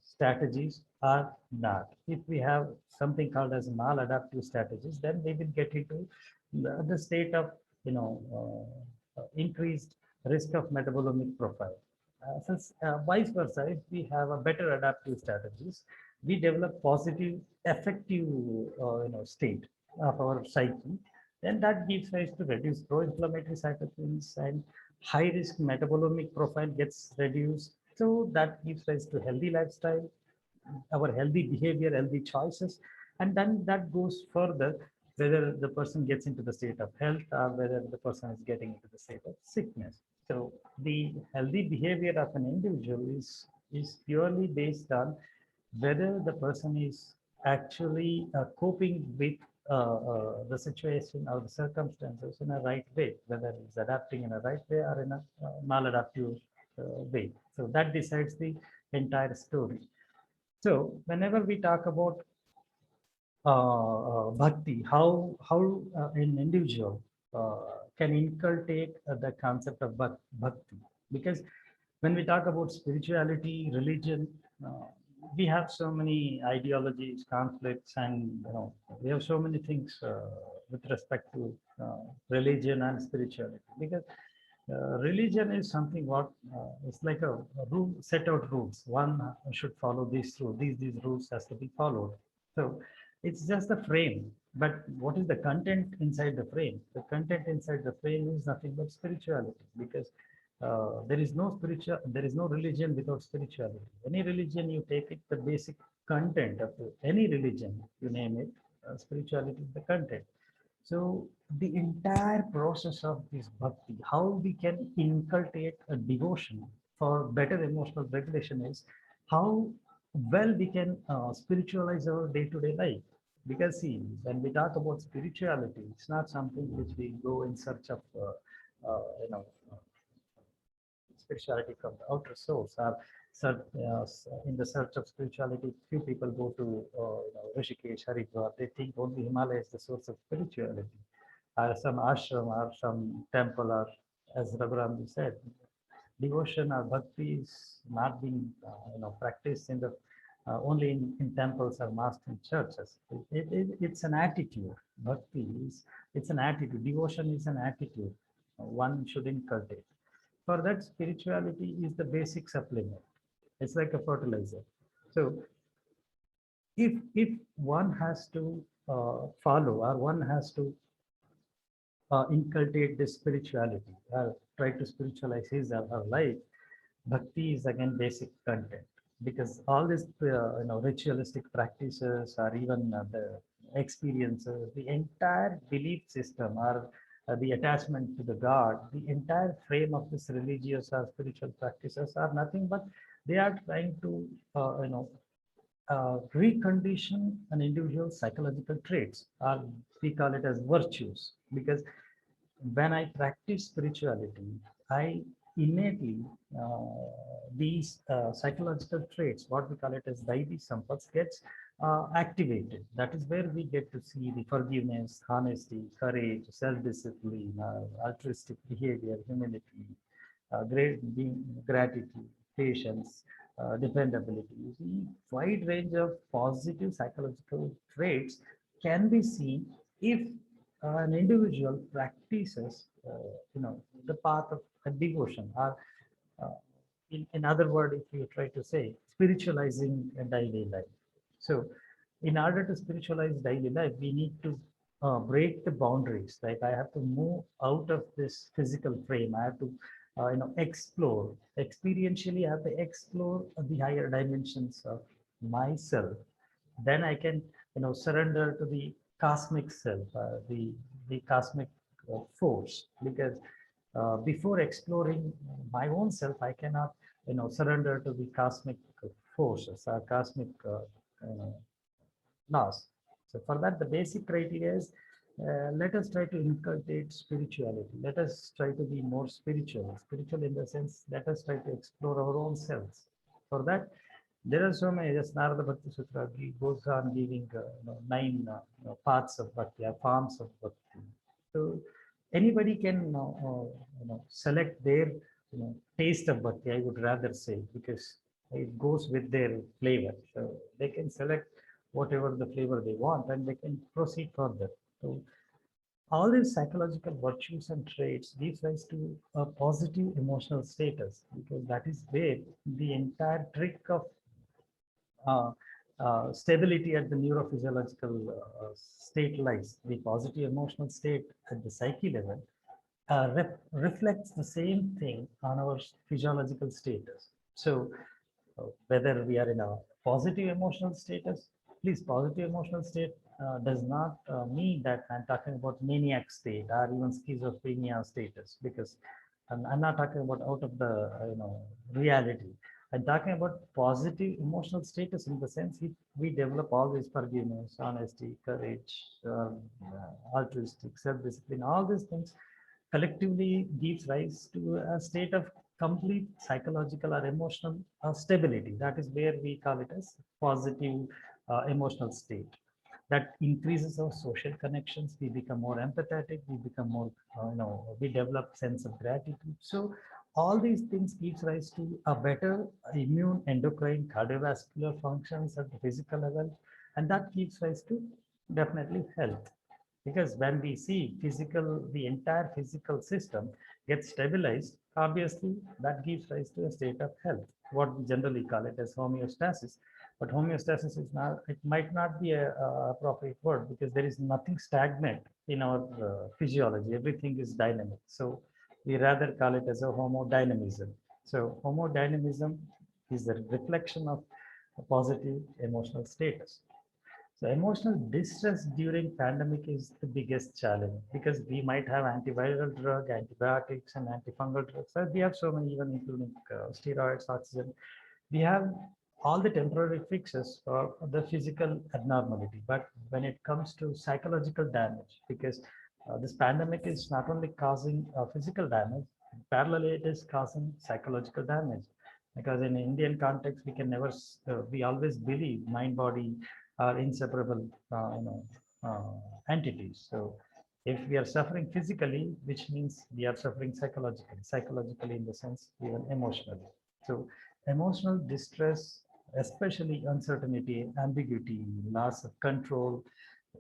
strategies or not. If we have something called as maladaptive strategies, then we will get into the state of increased risk of metabolomic profile. Since vice versa, if we have a better adaptive strategies, we develop positive effective state of our psyche, then that gives rise to reduced pro-inflammatory cytokines and high risk metabolomic profile gets reduced. So that gives rise to healthy lifestyle, our healthy behavior, healthy choices, and then that goes further whether the person gets into the state of health or whether the person is getting into the state of sickness. So the healthy behavior of an individual is purely based on whether the person is actually coping with the situation or the circumstances in a right way, whether it's adapting in a right way or in a maladaptive way. So that decides the entire story. So whenever we talk about bhakti, how an individual can inculcate the concept of bhakti, because when we talk about spirituality, religion, we have so many ideologies, conflicts, and we have so many things with respect to religion and spirituality. Because religion is something what it's like a rule, set out rules. One should follow these rules. These rules has to be followed. So it's just the frame. But what is the content inside the frame? The content inside the frame is nothing but spirituality, because there is no religion without spirituality. Any religion you take it, the basic content of any religion, you name it, spirituality is the content. So the entire process of this bhakti, how we can inculcate a devotion for better emotional regulation, is how well we can spiritualize our day-to-day life. Because see, when we talk about spirituality, it's not something which we go in search of, spirituality from the outer source. Or in the search of spirituality, few people go to Rishikesh, Haridwar. They think only Himalaya is the source of spirituality, or some ashram, or some temple, or as Raghuram said, devotion or bhakti is not being practiced in the only in temples or mosques and churches. It's an attitude. Bhakti is, it's an attitude. Devotion is an attitude one should inculcate. For that, spirituality is the basic supplement. It's like a fertilizer. So if one has to follow, or one has to inculcate this spirituality, or try to spiritualize his or her life, bhakti is again basic content. Because all these ritualistic practices, or even the experiences, the entire belief system, or the attachment to the God, the entire frame of this religious or spiritual practices are nothing but they are trying to recondition an individual's psychological traits, or we call it as virtues. Because when I practice spirituality, I innately these psychological traits, what we call it as Daivi Sampads, gets activated. That is where we get to see the forgiveness, honesty, courage, self-discipline, altruistic behavior, humility, great being, gratitude, patience, dependability. You see, wide range of positive psychological traits can be seen if an individual practices, the path of a devotion, or in other words, if you try to say, spiritualizing a daily life. So, in order to spiritualize daily life, we need to break the boundaries. Like I have to move out of this physical frame. I have to, explore experientially. I have to explore the higher dimensions of myself. Then I can, surrender to the cosmic self, the cosmic force. Because before exploring my own self, I cannot, surrender to the cosmic forces or cosmic laws. So for that, the basic criteria is let us try to inculcate spirituality. Let us try to be more spiritual. Spiritual in the sense, let us try to explore our own selves. For that, there are so many. Just Narada Bhakti Sutra goes on giving 9 paths of bhakti, forms of bhakti. So anybody can select their taste of bhakti, I would rather say, because it goes with their flavor. So they can select whatever the flavor they want, and they can proceed further. So all these psychological virtues and traits gives rise to a positive emotional status, because that is where the entire trick of stability at the neurophysiological state lies. The positive emotional state at the psyche level reflects the same thing on our physiological status. So whether we are in a positive emotional status. Please, positive emotional state does not mean that I'm talking about maniac state or even schizophrenia status, because I'm not talking about out of the reality. I'm talking about positive emotional status in the sense if we develop all these forgiveness, honesty, courage, altruistic, self-discipline, all these things collectively gives rise to a state of complete psychological or emotional stability. That is where we call it as positive emotional state. That increases our social connections. We become more empathetic. We become more, we develop sense of gratitude. So all these things gives rise to a better immune, endocrine, cardiovascular functions at the physical level, and that gives rise to definitely health. Because when we see the entire physical system gets stabilized, obviously that gives rise to a state of health, what we generally call it as homeostasis. But homeostasis is not, it might not be a appropriate word, because there is nothing stagnant in our physiology. Everything is dynamic. So we rather call it as a homodynamism. So homodynamism is the reflection of a positive emotional status. So emotional distress during pandemic is the biggest challenge, because we might have antiviral drug, antibiotics, and antifungal drugs. So we have so many, even including steroids, oxygen. We have all the temporary fixes for the physical abnormality. But when it comes to psychological damage, because this pandemic is not only causing physical damage, parallelly it is causing psychological damage. Because in Indian context, we can never, we always believe mind, body are inseparable, entities. So if we are suffering physically, which means we are suffering psychologically in the sense even emotionally. So emotional distress, especially uncertainty, ambiguity, loss of control,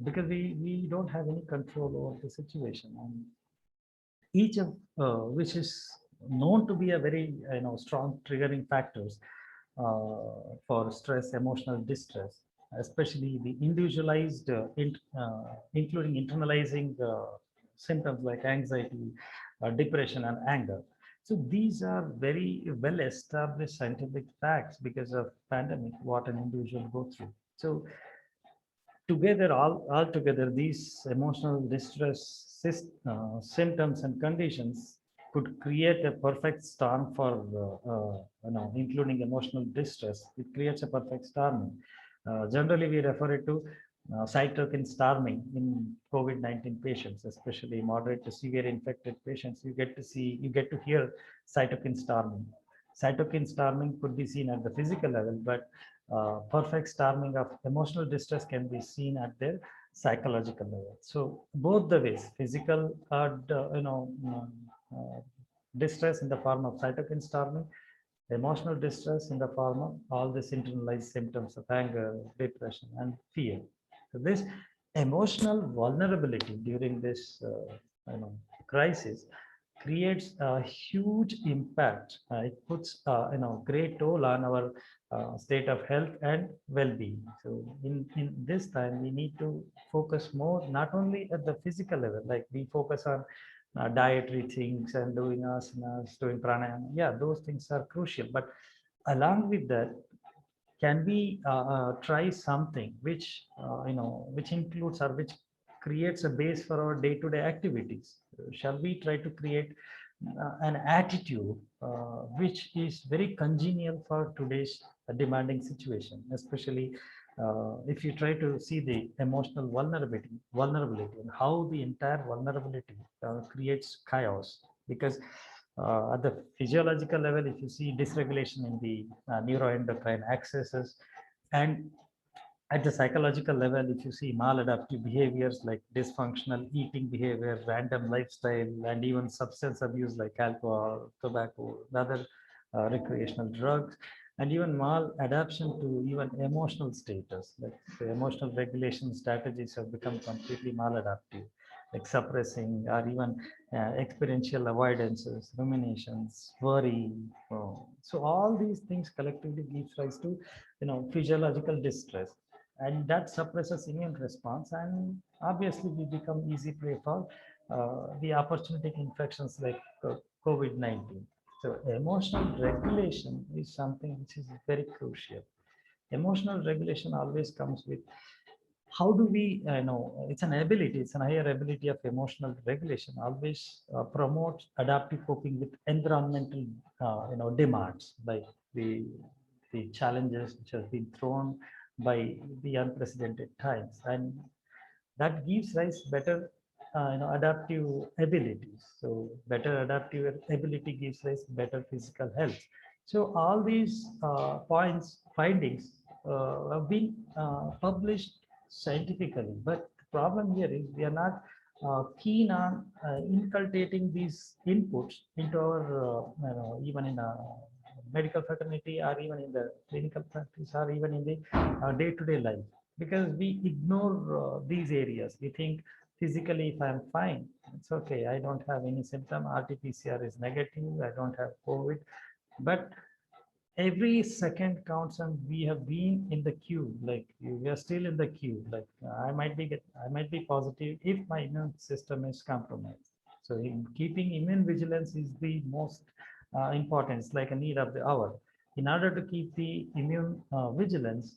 because we don't have any control over the situation. And each of which is known to be a very strong triggering factors for stress, emotional distress, especially the individualized, including internalizing symptoms like anxiety, depression, and anger. So these are very well established scientific facts because of pandemic, what an individual go through. So together, all together, these emotional distress symptoms and conditions could create a perfect storm for, including emotional distress. It creates a perfect storm. Generally, we refer it to cytokine storming in COVID-19 patients, especially moderate to severe infected patients. You get to hear cytokine storming. Cytokine storming could be seen at the physical level, but perfect storming of emotional distress can be seen at their psychological level. So both the ways, physical, distress in the form of cytokine storming, emotional distress in the form of all these internalized symptoms of anger, depression, and fear. So this emotional vulnerability during this crisis creates a huge impact. It puts great toll on our state of health and well-being. So in this time, we need to focus more, not only at the physical level, like we focus on dietary things and doing asanas, doing pranayama. Yeah, those things are crucial. But along with that, can we try something which which includes or which creates a base for our day-to-day activities? Shall we try to create an attitude which is very congenial for today's demanding situation, especially if you try to see the emotional vulnerability and how the entire vulnerability creates chaos. Because at the physiological level, if you see dysregulation in the neuroendocrine axes, and at the psychological level, if you see maladaptive behaviors like dysfunctional eating behavior, random lifestyle, and even substance abuse like alcohol, tobacco, other recreational drugs, and even maladaptation to even emotional status, like the emotional regulation strategies have become completely maladaptive, like suppressing or even experiential avoidances, ruminations, worry. So all these things collectively gives rise to physiological distress, and that suppresses immune response, and obviously we become easy prey for the opportunistic infections like COVID-19. So emotional regulation is something which is very crucial. Emotional regulation always comes with how do we know it's an ability, it's an higher ability of emotional regulation always promotes adaptive coping with environmental demands, like the challenges which have been thrown by the unprecedented times, and that gives rise better adaptive abilities. So better adaptive ability gives rise better physical health. So all these points findings have been published scientifically, but the problem here is we are not keen on inculcating these inputs into our even in a medical fraternity, or even in the clinical practice, or even in the day-to-day life, because we ignore these areas. We think physically, if I'm fine, it's okay. I don't have any symptom. RT-PCR is negative. I don't have COVID. But every second counts, and we have been in the queue. Like we are still in the queue. Like I might be positive if my immune system is compromised. So in keeping immune vigilance is the most important. It's like a need of the hour. In order to keep the immune vigilance,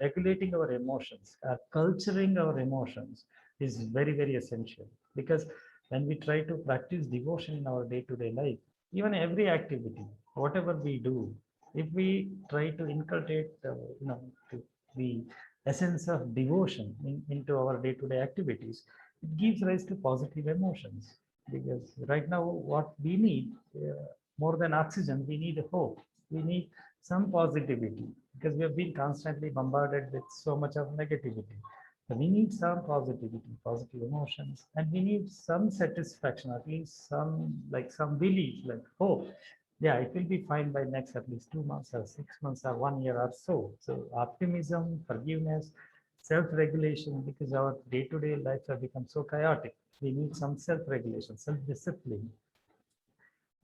regulating our emotions, culturing our emotions is very, very essential, because when we try to practice devotion in our day-to-day life, even every activity, whatever we do, if we try to inculcate, the essence of devotion into our day-to-day activities, it gives rise to positive emotions. Because right now, what we need, more than oxygen, we need hope. We need some positivity, because we have been constantly bombarded with so much of negativity. So we need some positivity, positive emotions, and we need some satisfaction, at least some belief, like hope. Yeah, it will be fine by next at least 2 months or 6 months or 1 year or so. So optimism, forgiveness, self-regulation, because our day-to-day lives have become so chaotic. We need some self-regulation, self-discipline,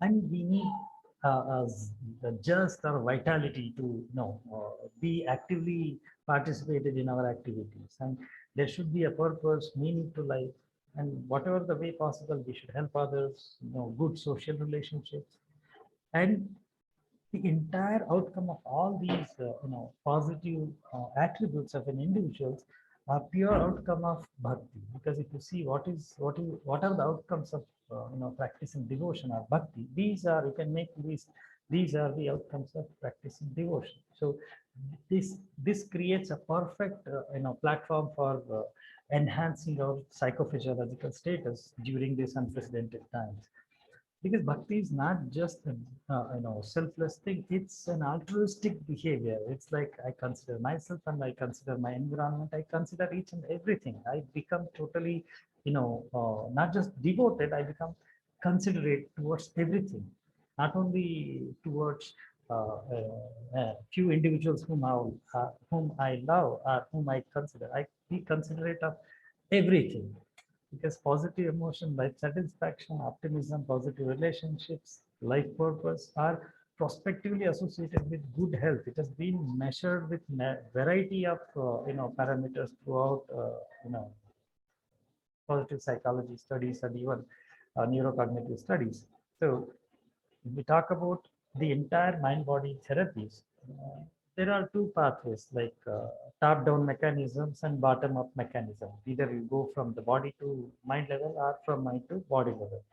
and we need the just our vitality to be actively participated in our activities, and there should be a purpose, meaning to life, and whatever the way possible we should help others, good social relationships, and the entire outcome of all these positive attributes of an individual are pure outcome of bhakti. Because if you see what are the outcomes of practicing devotion or bhakti, these are, you can make these are the outcomes of practicing devotion. So this creates a perfect platform for enhancing our psychophysiological status during these unprecedented times. Because bhakti is not just a selfless thing, it's an altruistic behavior. It's like I consider myself and I consider my environment, I consider each and everything. I become totally not just devoted, I become considerate towards everything, not only towards few individuals whom I love or whom I consider. I be considerate of everything, because positive emotion, life satisfaction, optimism, positive relationships, life purpose are prospectively associated with good health. It has been measured with variety of parameters throughout positive psychology studies and even neurocognitive studies. So if we talk about the entire mind-body therapies, there are two pathways, like top-down mechanisms and bottom-up mechanism. Either you go from the body to mind level or from mind to body level.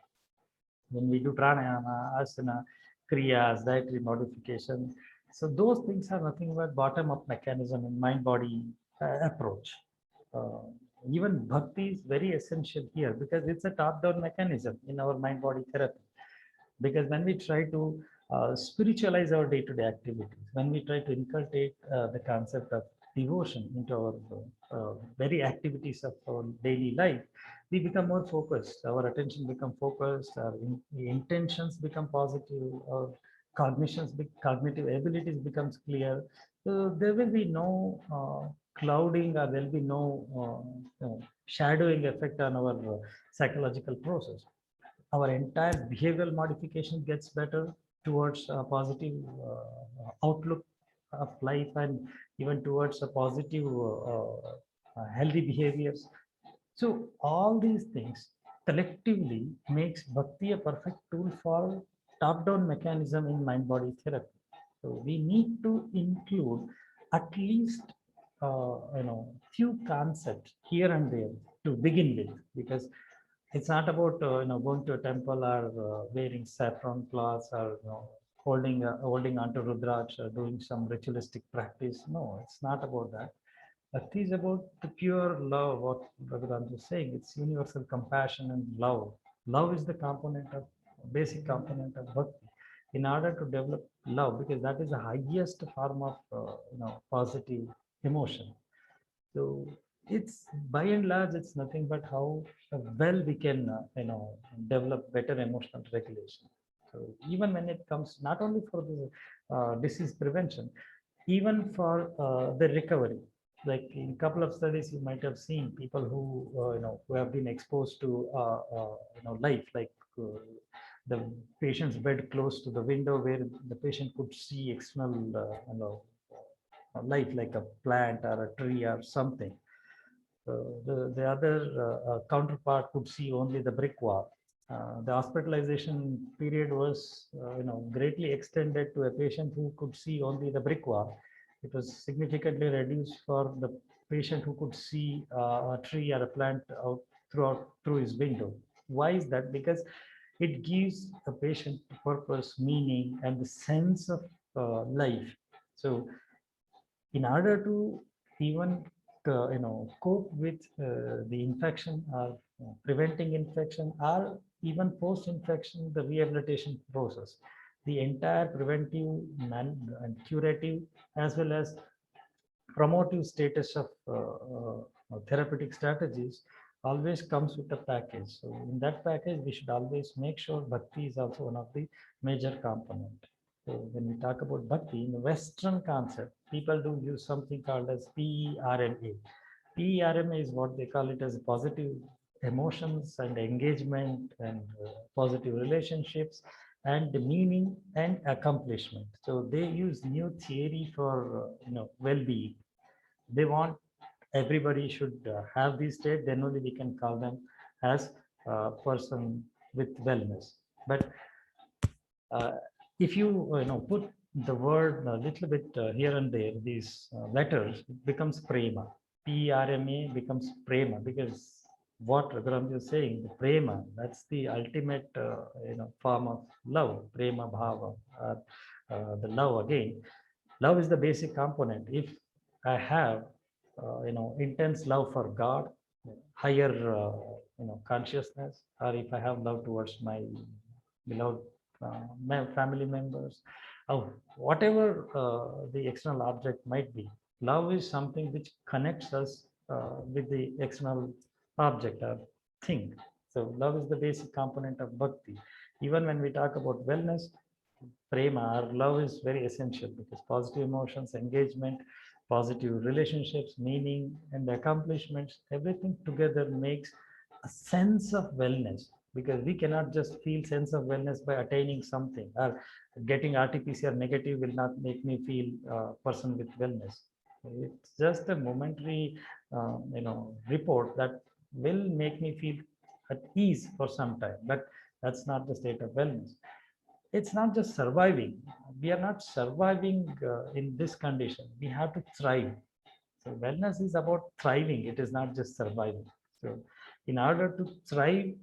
When we do pranayama, asana, kriyas, dietary modification, so those things are nothing but bottom-up mechanism in mind-body approach. Even bhakti is very essential here, because it's a top-down mechanism in our mind-body therapy. Because when we try to spiritualize our day-to-day activities, when we try to inculcate the concept of devotion into our very activities of our daily life, we become more focused, our attention become focused, our intentions become positive, our cognitive abilities becomes clear. So there will be no clouding, or there will be no shadowing effect on our psychological process. Our entire behavioral modification gets better towards a positive outlook of life, and even towards a positive healthy behaviors. So all these things collectively makes bhakti a perfect tool for top-down mechanism in mind-body therapy. So we need to include at least few concepts here and there to begin with, because it's not about going to a temple or wearing saffron cloths or holding onto Rudraksh or doing some ritualistic practice. No, it's not about that. Bhakti is about the pure love, what Raghuram is saying. It's universal compassion and love. Love is the basic component of Bhakti. In order to develop love, because that is the highest form of positive emotion. So it's by and large, it's nothing but how well we can develop better emotional regulation. So even when it comes not only for the disease prevention, even for the recovery, like in a couple of studies you might have seen people who who have been exposed to life, like the patient's bed close to the window where the patient could see external life like a plant or a tree or something. The other counterpart could see only the brick wall. The hospitalization period was greatly extended to a patient who could see only the brick wall. It was significantly reduced for the patient who could see a tree or a plant out through his window. Why is that? Because it gives the patient purpose, meaning, and the sense of life. So in order to even cope with the infection or preventing infection or even post-infection, the rehabilitation process, the entire preventive and curative as well as promotive status of therapeutic strategies always comes with a package. So in that package, we should always make sure Bhakti is also one of the major component. So when we talk about Bhakti in the Western concept, people do use something called as PERMA. PERMA is what they call it as positive emotions and engagement and positive relationships and the meaning and accomplishment. So they use new theory for well-being. They want everybody should have this state, then only we can call them as a person with wellness. But if you put the word a little bit here and there, these letters, it becomes prema. PRMA becomes prema, because what Raghuram is saying, the prema, that's the ultimate form of love, prema bhava, the love again. Love is the basic component. If I have intense love for God, higher consciousness, or if I have love towards my beloved family members, whatever the external object might be, love is something which connects us with the external object or thing. So love is the basic component of bhakti. Even when we talk about wellness, prema or love is very essential, because positive emotions, engagement, positive relationships, meaning, and accomplishments, everything together makes a sense of wellness. Because we cannot just feel sense of wellness by attaining something, or getting RT-PCR negative will not make me feel person with wellness. It's just a momentary report that will make me feel at ease for some time, but that's not the state of wellness. It's not just surviving. We are not surviving in this condition. We have to thrive. So wellness is about thriving. It is not just surviving. So in order to thrive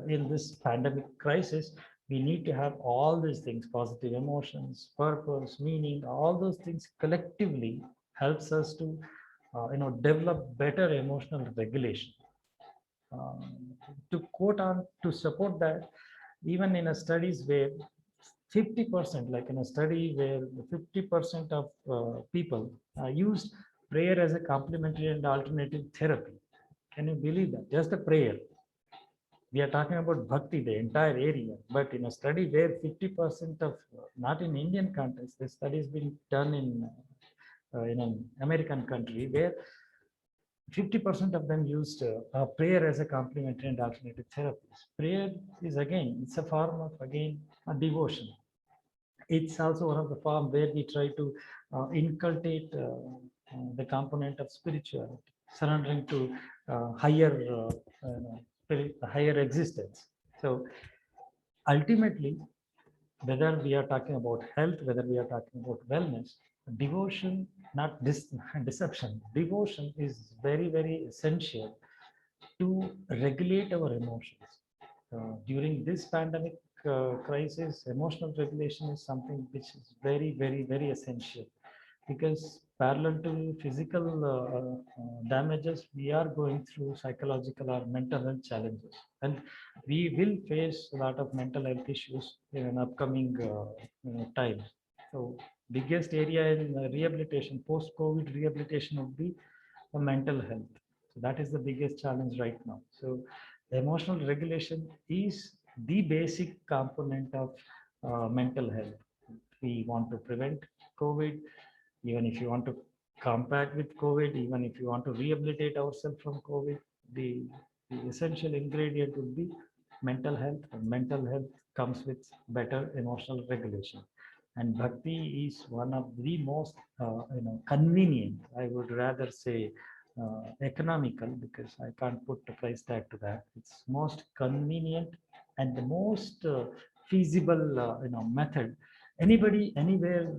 in this pandemic crisis, we need to have all these things: positive emotions, purpose, meaning. All those things collectively helps us to develop better emotional regulation. To support that, even in a studies where 50%, like in a study where 50% of people used prayer as a complementary and alternative therapy. Can you believe that? Just a prayer. We are talking about bhakti, the entire area, but in a study where 50% of, not in Indian context, the study has been done in an American country where 50% of them used prayer as a complementary and alternative therapies. Prayer is, again, it's a form of, again, a devotion. It's also one of the form where we try to inculcate the component of spirituality, surrendering to higher existence. So ultimately, whether we are talking about health, whether we are talking about wellness, devotion, not deception, devotion is very, very essential to regulate our emotions. During this pandemic crisis, emotional regulation is something which is very, very, very essential, because parallel to physical damages, we are going through psychological or mental health challenges, and we will face a lot of mental health issues in an upcoming time. So biggest area in rehabilitation, post-COVID rehabilitation would be mental health. So that is the biggest challenge right now. So emotional regulation is the basic component of mental health. We want to prevent COVID, even if you want to combat with COVID, even if you want to rehabilitate ourselves from COVID, the essential ingredient would be mental health. And mental health comes with better emotional regulation. And bhakti is one of the most convenient, I would rather say economical, because I can't put a price tag to that. It's most convenient and the most feasible method. Anybody, anywhere,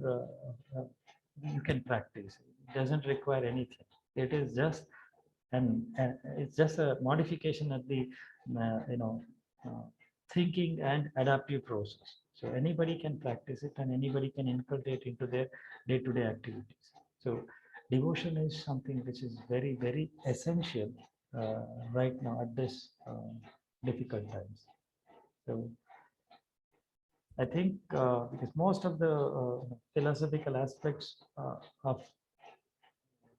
you can practice. It doesn't require anything. It is just and it's just a modification of the uh, thinking and adaptive process. So anybody can practice it and anybody can inculcate into their day-to-day activities. So devotion is something which is very, very essential right now at this difficult times. So I think because most of the philosophical aspects of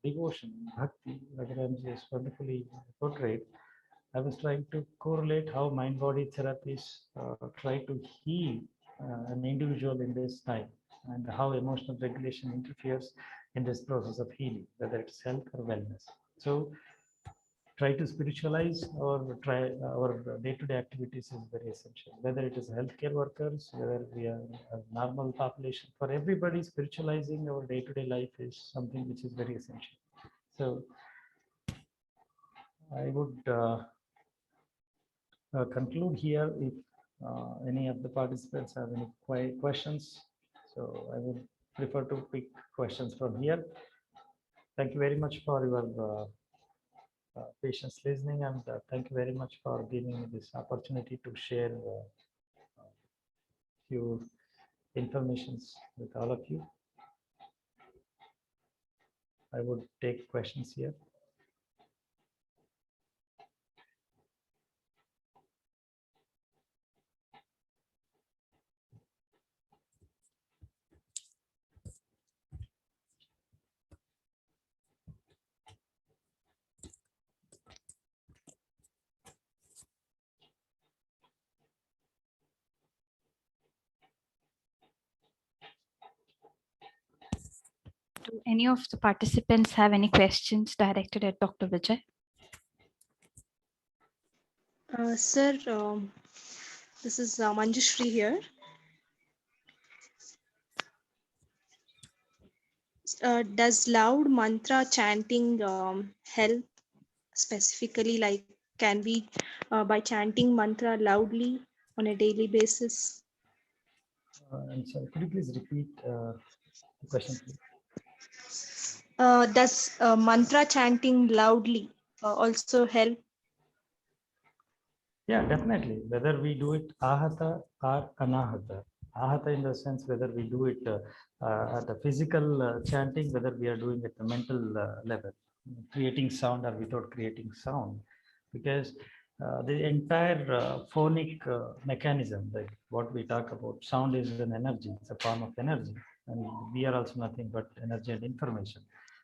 devotion, bhakti, Raghuramji has wonderfully portrayed. I was trying to correlate how mind-body therapies try to heal an individual in this time, and how emotional regulation interferes in this process of healing, whether it's health or wellness. So try to spiritualize or try our day-to-day activities is very essential, whether it is healthcare workers, whether we are a normal population. For everybody, spiritualizing our day-to-day life is something which is very essential. So I would conclude here. If any of the participants have any questions, so I would prefer to pick questions from here. Thank you very much for your patience listening, and thank you very much for giving me this opportunity to share few informations with all of you. I would take questions here. Do any of the participants have any questions directed at Dr. Vijay? Sir, this is Manjushri here. Does loud mantra chanting help specifically? Like, can we, by chanting mantra loudly on a daily basis? I'm sorry, could you please repeat the question, please? Does mantra chanting loudly also help? Yeah, definitely. Whether we do it ahata or anahata. Ahata in the sense whether we do it at a physical chanting, whether we are doing it at the mental level, creating sound or without creating sound. Because the entire phonic mechanism, like what we talk about, sound is an energy, it's a form of energy. And we are also nothing but energy and information.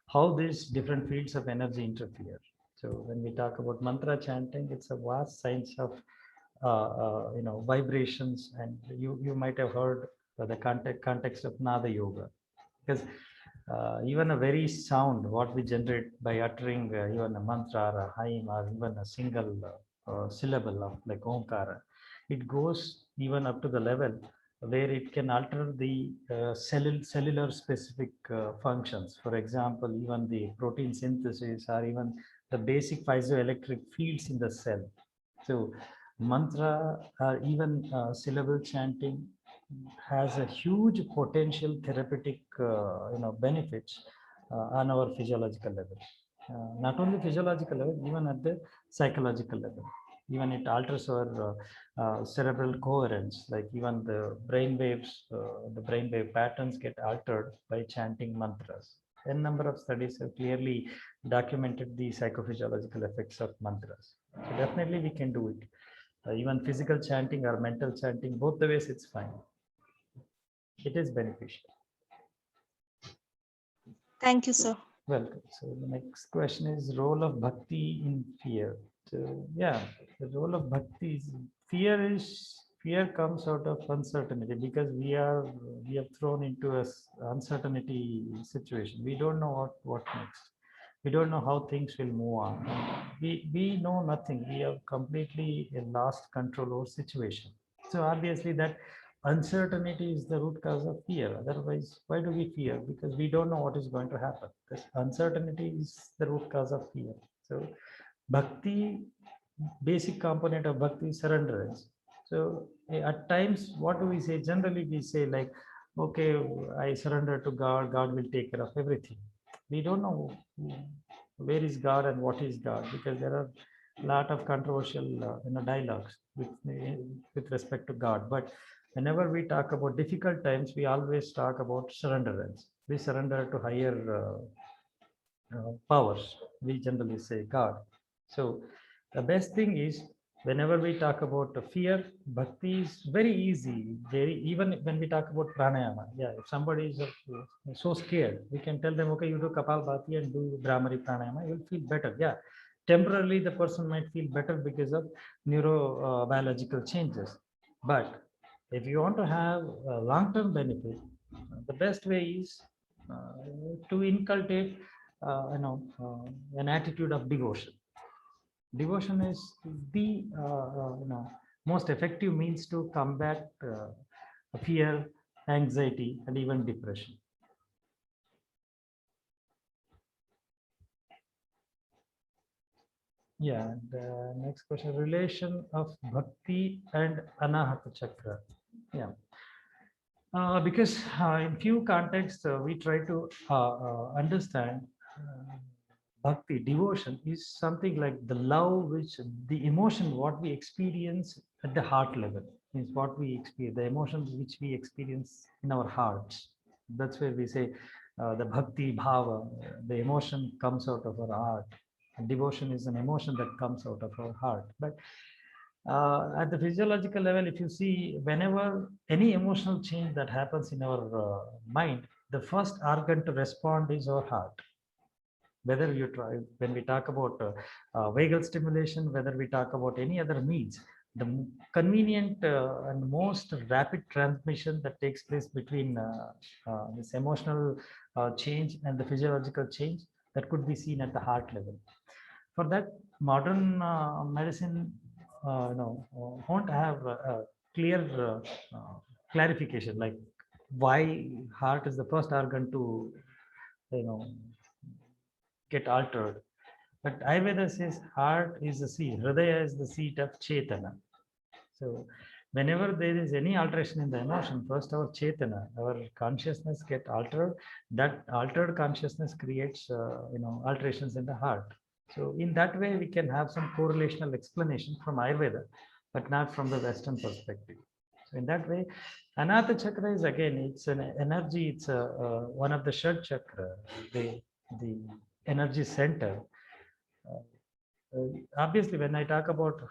How these different fields of energy interfere. So when we talk about mantra chanting, it's a vast science of vibrations, and you might have heard the context of Nada Yoga, because even a very sound what we generate by uttering even a mantra or a haim or even a single syllable of like Omkara, it goes even up to the level where it can alter the cellular specific functions. For example, even the protein synthesis or even the basic piezoelectric fields in the cell. So mantra or even syllable chanting has a huge potential therapeutic benefits on our physiological level. Not only physiological level, even at the psychological level. Even it alters our cerebral coherence, like even the brain waves, the brain wave patterns get altered by chanting mantras. A number of studies have clearly documented the psychophysiological effects of mantras. So definitely we can do it. Even physical chanting or mental chanting, both the ways it's fine. It is beneficial. Thank you, sir. Welcome. So the next question is role of bhakti in fear. So yeah, the role of bhakti is fear comes out of uncertainty because we have thrown into a uncertainty situation. We don't know what next. We don't know how things will move on. We know nothing. We have completely lost control over situation. So obviously that uncertainty is the root cause of fear. Otherwise, why do we fear? Because we don't know what is going to happen. This uncertainty is the root cause of fear. So bhakti, basic component of bhakti is surrenderance. So at times, what do we say? Generally, we say like, okay, I surrender to God, God will take care of everything. We don't know where is God and what is God, because there are a lot of controversial dialogues with respect to God. But whenever we talk about difficult times, we always talk about surrenderance. We surrender to higher powers. We generally say God. So the best thing is whenever we talk about the fear, bhakti is very easy. Even when we talk about pranayama, yeah, if somebody is so scared, we can tell them, okay, you do Kapalbhati and do Brahmari pranayama, you'll feel better. Yeah, temporarily the person might feel better because of neurobiological changes. But if you want to have a long-term benefit, the best way is to inculcate an attitude of devotion. Devotion is the most effective means to combat fear, anxiety, and even depression. Yeah, the next question: relation of bhakti and anahata chakra. Yeah. Because in few contexts we try to understand bhakti, devotion is something like the love, which the emotion what we experience at the heart level is what we experience, the emotions which we experience in our hearts. That's where we say the bhakti bhava, the emotion comes out of our heart. And devotion is an emotion that comes out of our heart. But at the physiological level, if you see, whenever any emotional change that happens in our mind, the first organ to respond is our heart. Whether you try, when we talk about vagal stimulation, whether we talk about any other means, the convenient and most rapid transmission that takes place between this emotional change and the physiological change, that could be seen at the heart level. For that, modern medicine won't have a clear clarification, like why heart is the first organ to get altered. But Ayurveda says heart is the seat, Hridaya is the seat of Chetana. So whenever there is any alteration in the emotion, first our Chetana, our consciousness get altered. That altered consciousness creates alterations in the heart. So in that way, we can have some correlational explanation from Ayurveda, but not from the Western perspective. So in that way, Anahata chakra is again, it's an energy, it's one of the Shad chakra, the energy center. Obviously, when I talk about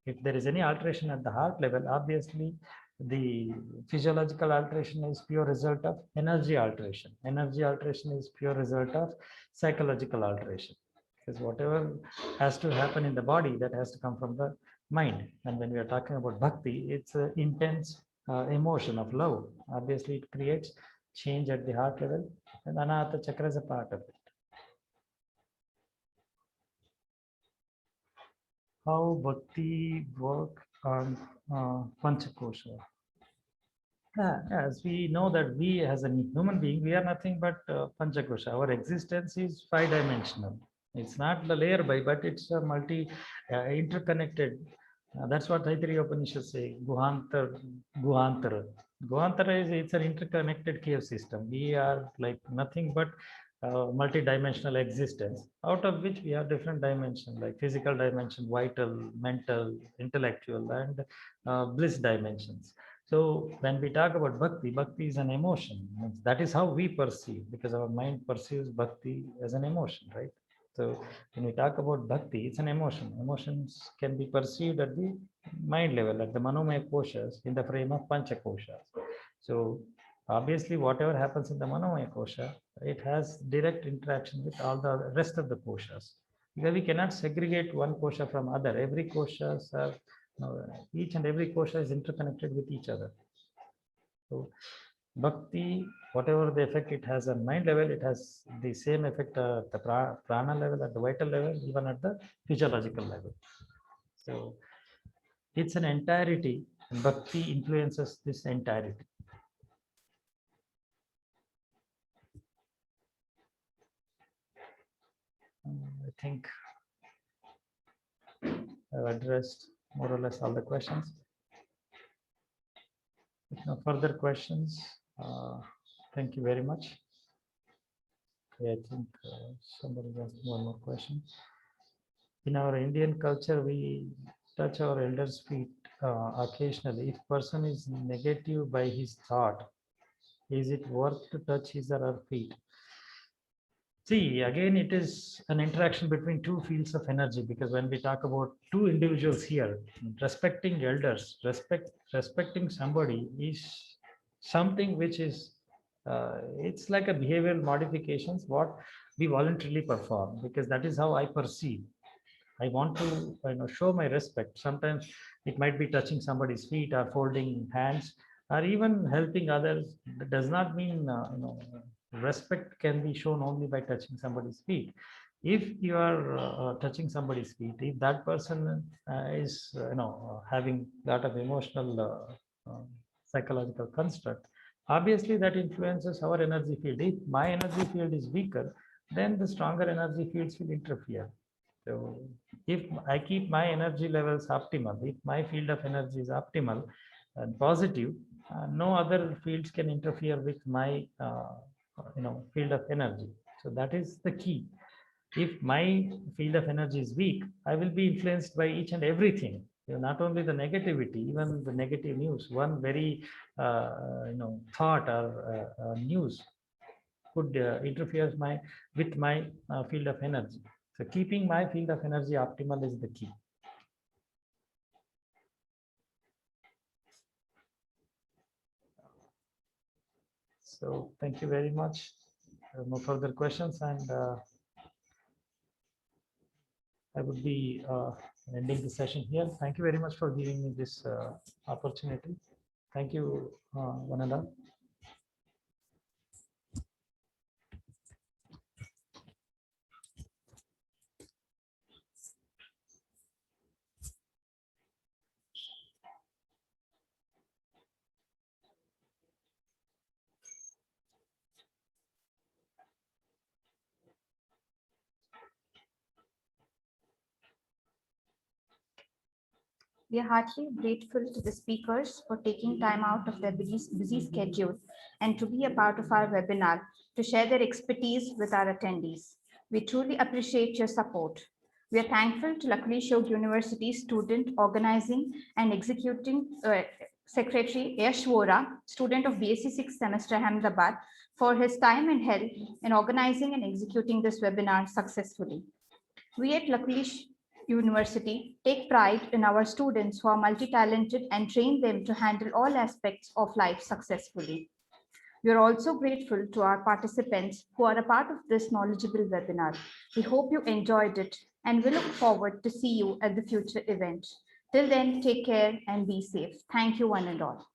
if there is any alteration at the heart level, obviously the physiological alteration is pure result of energy alteration. Energy alteration is pure result of psychological alteration. Because whatever has to happen in the body, that has to come from the mind. And when we are talking about bhakti, it's an intense emotion of love. Obviously, it creates change at the heart level, and Anahata chakra is a part of it. How bhakti work on Panchakosha? As we know that we as a human being, we are nothing but Panchakosha. Our existence is 5-dimensional. It's not the layer by, but it's a interconnected That's what Taittiriya Upanishad say, Guhantar, Guhantara. Guhantara is, it's an interconnected cave system. We are like nothing but multi-dimensional existence, out of which we have different dimensions like physical dimension, vital, mental, intellectual, and bliss dimensions. So when we talk about bhakti, bhakti is an emotion. That is how we perceive, because our mind perceives bhakti as an emotion, right? So when we talk about bhakti, it's an emotion. Emotions can be perceived at the mind level, at the manomaya koshas, in the frame of pancha koshas. So obviously, whatever happens in the manomaya kosha, it has direct interaction with all the rest of the koshas. Because we cannot segregate one kosha from other. Every koshas are, each and every kosha is interconnected with each other. So bhakti, whatever the effect it has on mind level, it has the same effect at the prana level, at the vital level, even at the physiological level. So it's an entirety, and bhakti influences this entirety. I think I've addressed more or less all the questions. If no further questions, thank you very much. Okay, I think somebody has one more question. In our Indian culture, we touch our elders' feet occasionally. If person is negative by his thought, is it worth to touch his or her feet? See, again, it is an interaction between two fields of energy, because when we talk about two individuals here, respecting elders, respecting somebody is something which is, it's like a behavioral modifications, what we voluntarily perform, because that is how I perceive. I want to show my respect. Sometimes it might be touching somebody's feet or folding hands or even helping others. That does not mean respect can be shown only by touching somebody's feet. If you are touching somebody's feet, if that person is having a lot of emotional psychological construct, obviously that influences our energy field. If my energy field is weaker, then the stronger energy fields will interfere. So if I keep my energy levels optimal, if my field of energy is optimal and positive, no other fields can interfere with my field of energy. So that is the key. If my field of energy is weak, I will be influenced by each and everything. Not only the negativity, even the negative news. One very thought or news could interfere with my field of energy. So keeping my field of energy optimal is the key. So thank you very much. No further questions, and I would be ending the session here. Thank you very much for giving me this opportunity. Thank you, one and all. We are heartily grateful to the speakers for taking time out of their busy schedule and to be a part of our webinar to share their expertise with our attendees. We truly appreciate your support. We are thankful to Lakulish Yoga University student organizing and executing Secretary Yash Vora, student of BSc 6th semester Ahmedabad, for his time and help in organizing and executing this webinar successfully. We at Lakulish University take pride in our students who are multi-talented and train them to handle all aspects of life successfully. We are also grateful to our participants who are a part of this knowledgeable webinar. We hope you enjoyed it and we look forward to see you at the future event. Till then, take care and be safe. Thank you, one and all.